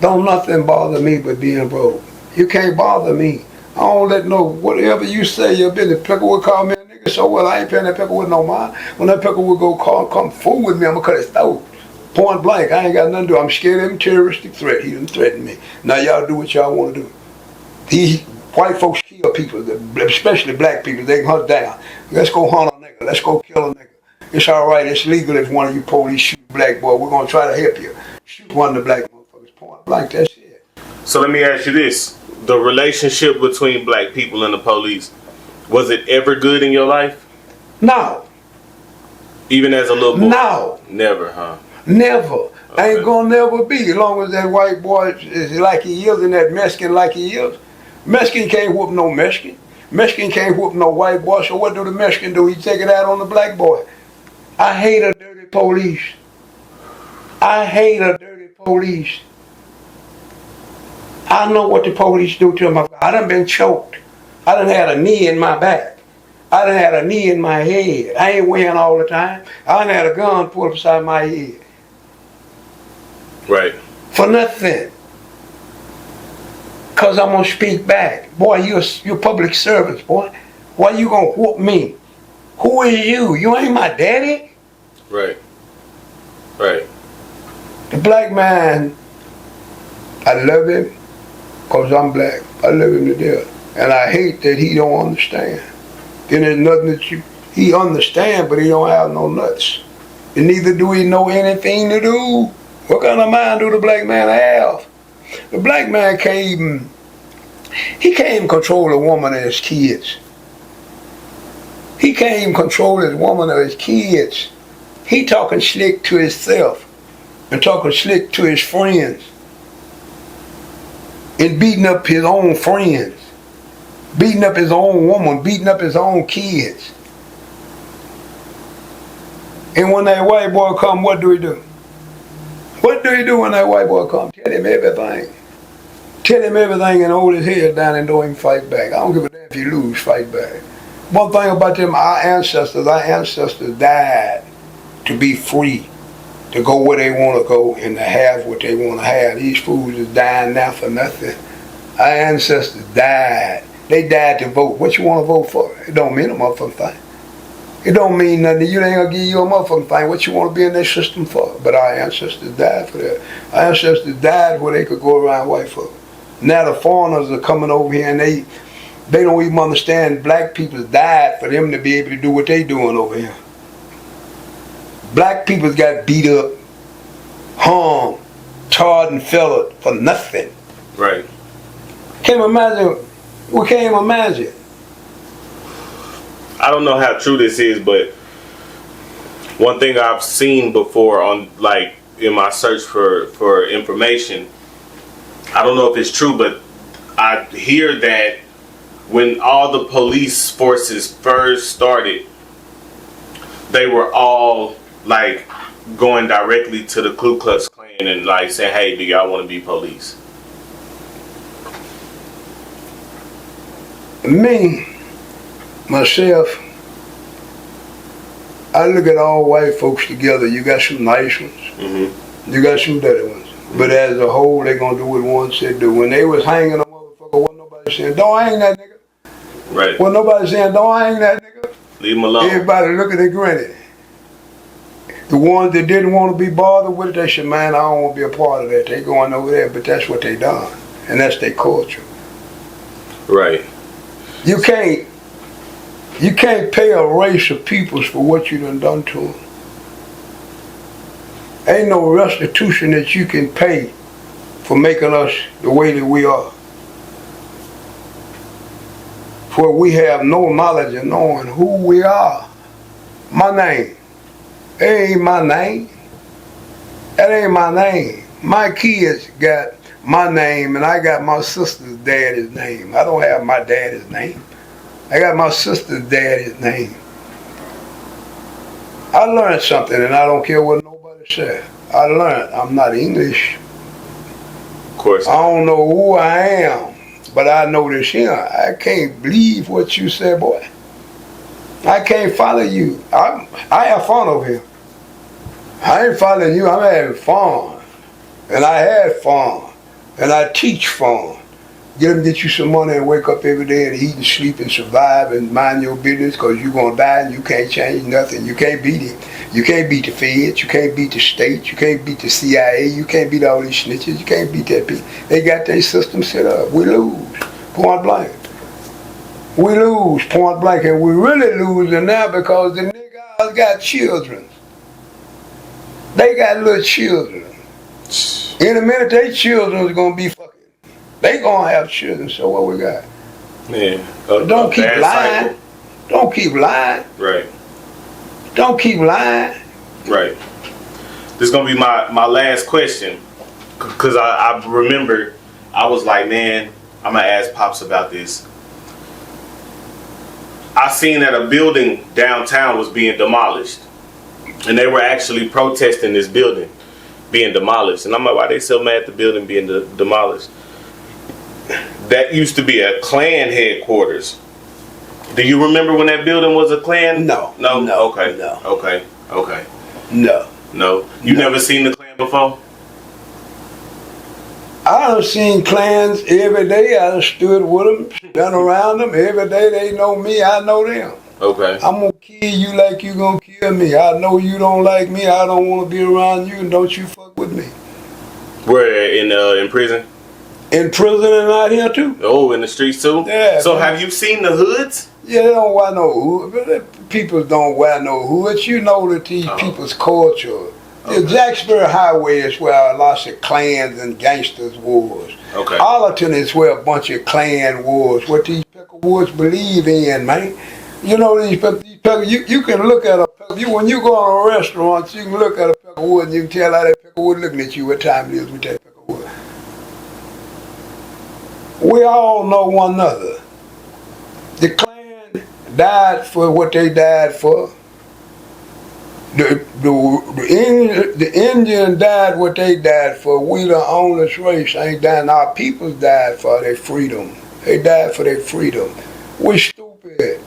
Don't nothing bother me but being broke. You can't bother me. I don't let no, whatever you say, your business. Pickle would call me a nigga, so well, I ain't paying that pickle with no mind. When that pickle would go come fool with me, I'm gonna cut his throat. Point blank, I ain't got nothing to do. I'm scared of him, terroristic threat. He done threatened me. Now y'all do what y'all want to do. White folks kill people, especially black people. They can hunt down. Let's go hunt a nigga. Let's go kill a nigga. It's all right. It's legal if one of you police shoot a black boy. We're going to try to help you. Shoot one of the black motherfuckers. Point blank, that's it. So let me ask you this. The relationship between black people and the police, was it ever good in your life? No. Even as a little boy? No. Never, huh? Never. Okay. Ain't gonna never be. As long as that white boy is like he is and that Mexican like he is. Mexican can't whoop no Mexican. Mexican can't whoop no white boy. So what do the Mexican do? He take it out on the black boy. I hate a dirty police. I hate a dirty police. I know what the police do to them. I done been choked. I done had a knee in my back. I done had a knee in my head. I ain't winning all the time. I done had a gun pulled up beside my head. Right. For nothing. Cause I'm gonna speak back. Boy, you're public servants, boy. Why you gonna whoop me? Who is you? You ain't my daddy? Right. Right. The black man, I love him because I'm black. I love him to death. And I hate that he don't understand. Then there's nothing that he understand, but he don't have no nuts. And neither do he know anything to do. What kind of mind do the black man have? The black man can't even control a woman and his kids. He can't even control his woman or his kids. He talking slick to himself and talking slick to his friends and beating up his own friends, beating up his own woman, beating up his own kids. And when that white boy come, what do he do? What do he do when that white boy come? Tell him everything. Tell him everything and hold his head down and don't even fight back. I don't give a damn if you lose, fight back. One thing about them, our ancestors died to be free, to go where they want to go and to have what they want to have. These fools is dying now for nothing. Our ancestors died. They died to vote. What you want to vote for? It don't mean a motherfucking thing. It don't mean nothing. You ain't gonna give you a motherfucking thing. What you want to be in their system for? But our ancestors died for that. Our ancestors died where they could go around white folk. Now the foreigners are coming over here and they don't even understand black people died for them to be able to do what they doing over here. Black people got beat up, hung, tarred and feathered for nothing. Right. Can't imagine. We can't imagine. I don't know how true this is, but one thing I've seen before on like in my search for information, I don't know if it's true, but I hear that when all the police forces first started, they were all like going directly to the Ku Klux Klan and like saying, "Hey, do y'all want to be police?" Me, myself, I look at all white folks together. You got some nice ones. Mm-hmm. You got some dirty ones. Mm-hmm. But as a whole, they gonna do what one said do. When they was hanging a motherfucker, wasn't nobody saying, "Don't hang that nigga." Right. Wasn't nobody saying, "Don't hang that nigga." Leave him alone. Everybody looking and grinning. The ones that didn't want to be bothered with it, they said, "Man, I don't want to be a part of that." They going over there, but that's what they done. And that's their culture. Right. You can't pay a race of peoples for what you done to them. Ain't no restitution that you can pay for making us the way that we are. For we have no knowledge of knowing who we are. My name. That ain't my name. That ain't my name. My kids got my name and I got my sister's daddy's name. I don't have my daddy's name. I got my sister's daddy's name. I learned something and I don't care what nobody said. I learned I'm not English. Of course. I don't know who I am, but I know this here. I can't believe what you said, boy. I can't follow you. I have fun over here. I ain't following you, I'm having fun. And I had fun. And I teach fun. get you some money and wake up every day and eat and sleep and survive and mind your business because you're going to die and you can't change nothing. You can't beat it. You can't beat the feds. You can't beat the state. You can't beat the CIA. You can't beat all these snitches. You can't beat that people. They got their system set up. We lose. Point blank. We lose. Point blank. And we're really losing now because the niggas got children. They got little children. In a minute, their children is going to be fucking. They going to have children, so what we got? Yeah. Don't keep lying. Cycle. Don't keep lying. Right. Don't keep lying. Right. This is going to be my last question. Because I remember, I was like, man, I'm going to ask Pops about this. I seen that a building downtown was being demolished. And they were actually protesting this building being demolished. And I'm like, why they so mad at the building being demolished? That used to be a Klan headquarters. Do you remember when that building was a Klan? No. No? No. Okay. No. Okay. Okay. No. No. You never seen the Klan before? I done seen Klans every day. I done stood with them, been around them. Every day they know me, I know them. Okay. I'm going to kill you like you going to kill me. I know you don't like me. I don't want to be around you, and don't you fuck with me. Where, in prison? In prison and out here too. Oh, in the streets too? Yeah. So have you seen the hoods? Yeah, they don't wear no hood. People don't wear no hoods. You know that these people's culture. Okay. The Jacksboro Highway is where lots of clans and gangsters was. Okay. Arlington is where a bunch of clan was. What these Peckerwoods believe in, man. You know these Pecker. You can look at a when you go on a restaurant, you can look at a Peckerwood and you can tell how that Peckerwood looking at you what time it is with that Peckerwood. We all know one another. The Klan died for what they died for. The Indian died what they died for. We the only race ain't dying. Our people died for their freedom. They died for their freedom. We're stupid.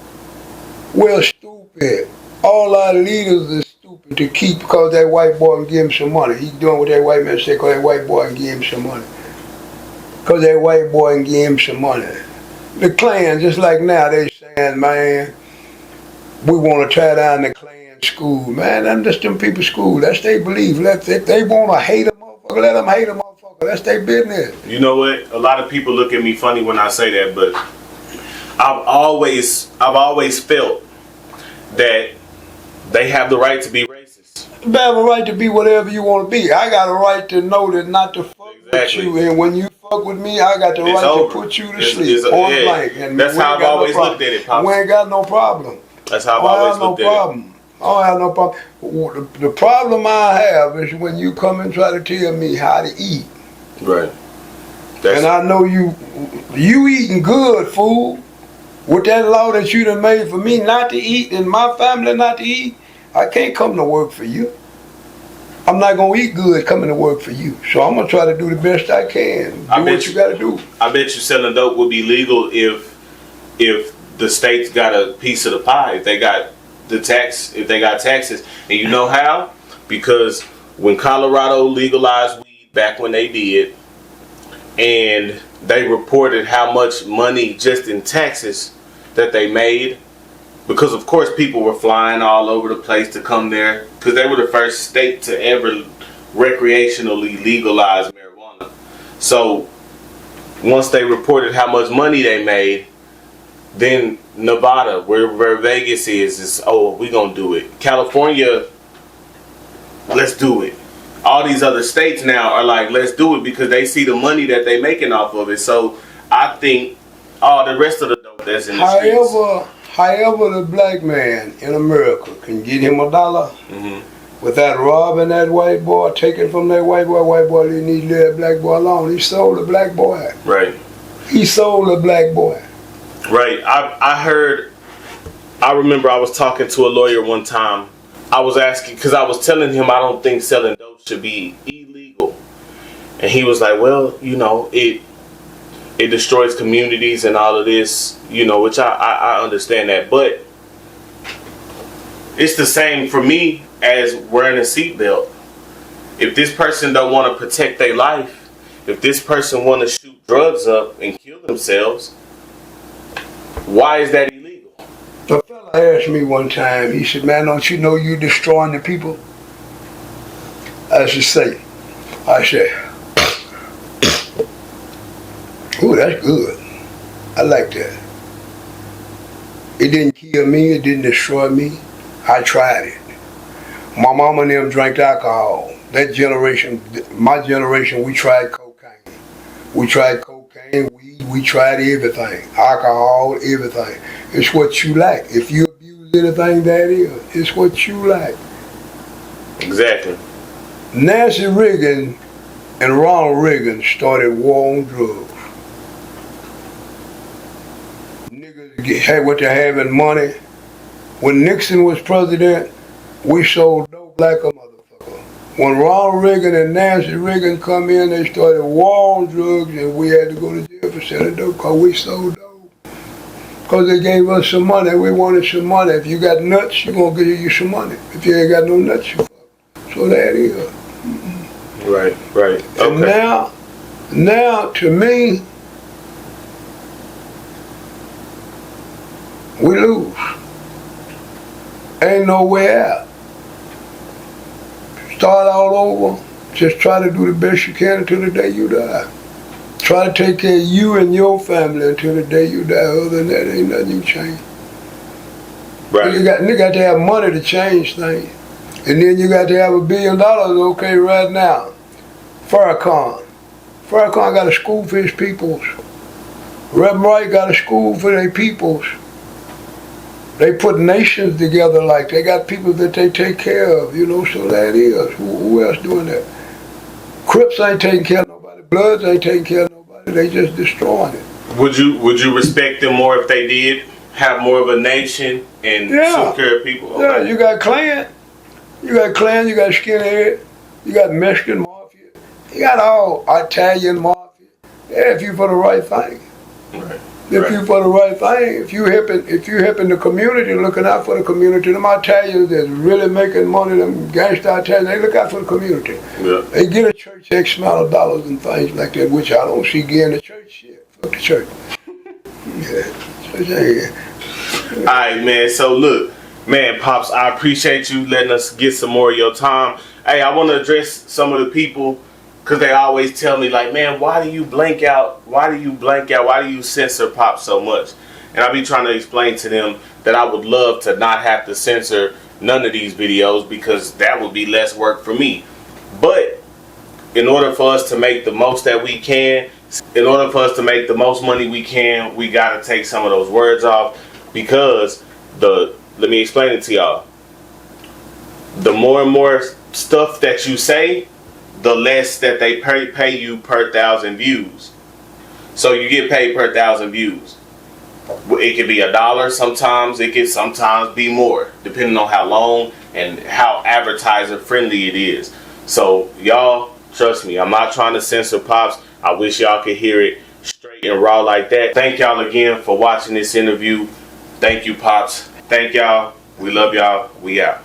We're stupid. All our leaders are stupid to keep because that white boy can give him some money. He's doing what that white man said because that white boy can give him some money. Because that white boy can give him some money. The Klan, just like now, they saying, man, we want to tear down the Klan school. Man, that's just them people's school. That's their belief. If they want to hate a motherfucker, let them hate a motherfucker. That's their business. You know what? A lot of people look at me funny when I say that, but I've always felt that they have the right to be racist. You have a right to be whatever you want to be. I got a right to know that not to fuck with you, and when you fuck with me, I got the right to put you to sleep. Point blank. And that's how I've always looked at it, Pops. We ain't got no problem. That's how I've always looked at it. I don't have no problem. The problem I have is when you come and try to tell me how to eat. Right. And I know you eating good, fool. With that law that you done made for me not to eat and my family not to eat, I can't come to work for you. I'm not going to eat good coming to work for you. So I'm going to try to do the best I can. Do what you got to do. I bet you selling dope would be legal if the states got a piece of the pie. If they got taxes. And you know how? Because when Colorado legalized weed back when they did, and they reported how much money just in taxes that they made, because of course people were flying all over the place to come there because they were the first state to ever recreationally legalize marijuana. So once they reported how much money they made, then Nevada, where Vegas is we gonna do it. California, let's do it. All these other states now are like, let's do it because they see the money that they making off of it. So I think all the rest of the dope that's in the streets. However, the black man in America can get him $1 without robbing that white boy, taking from that white boy didn't need to leave that black boy alone. He sold the black boy. Right. He sold the black boy. Right. I remember I was talking to a lawyer one time. I was asking, because I was telling him I don't think selling dope should be illegal. And he was like, well, it destroys communities and all of this, which I understand that. But it's the same for me as wearing a seatbelt. If this person don't want to protect their life if this person want to shoot drugs up and kill themselves, why is that illegal? A fella asked me one time, he said, man, don't you know you destroying the people? I said, ooh, that's good. I like that. It didn't kill me, it didn't destroy me. I tried it. My mama and them drank alcohol. That generation, my generation, we tried cocaine. We tried cocaine, weed, we tried everything. Alcohol, everything. It's what you like. If you abuse anything, that is, it's what you like. Exactly. Nancy Reagan and Ronald Reagan started war on drugs. Niggas had what they have in money. When Nixon was president, we sold dope like a motherfucker. When Ronald Reagan and Nancy Reagan come in, they started war on drugs, and we had to go to jail for selling dope because we sold dope. Because they gave us some money, we wanted some money. If you got nuts, you're going to give you some money. If you ain't got no nuts, you fuck. So that is. Right. Okay. And now to me, we lose. Ain't no way out. Start all over. Just try to do the best you can until the day you die. Try to take care of you and your family until the day you die. Other than that, ain't nothing you change. Right. You got to have money to change things. And then you got to have $1 billion, okay, right now. Farrakhan got a school for his peoples. Reverend Wright got a school for their peoples. They put nations together like they got people that they take care of, so that is. Who else doing that? Crips ain't taking care of nobody. Bloods ain't taking care of nobody. They just destroying it. Would you respect them more if they did have more of a nation and took care of people? Okay. Yeah, you got Klan. You got Skinhead. You got Mexican Mafia. You got all Italian Mafia. Yeah, if you for the right thing. Right. If you for the right thing, if you helping the community, looking out for the community, them Italians that's really making money, them gangster Italians, they look out for the community. Yeah. They get a church X amount of dollars and things like that, which I don't see getting the church shit. Fuck the church. All right, man. So look, man, Pops, I appreciate you letting us get some more of your time. Hey, I want to address some of the people, because they always tell me, like, man, why do you blank out? Why do you censor Pop so much? And I be trying to explain to them that I would love to not have to censor none of these videos, because that would be less work for me. But in order for us to make the most that we can, in order for us to make the most money we can, we got to take some of those words off, because let me explain it to y'all. The more and more stuff that you say, the less that they pay you per 1,000 views. So you get paid per 1,000 views. It could be $1 sometimes. It could sometimes be more, depending on how long and how advertiser friendly it is. So y'all, trust me, I'm not trying to censor Pops. I wish y'all could hear it straight and raw like that. Thank y'all again for watching this interview. Thank you, Pops. Thank y'all. We love y'all. We out.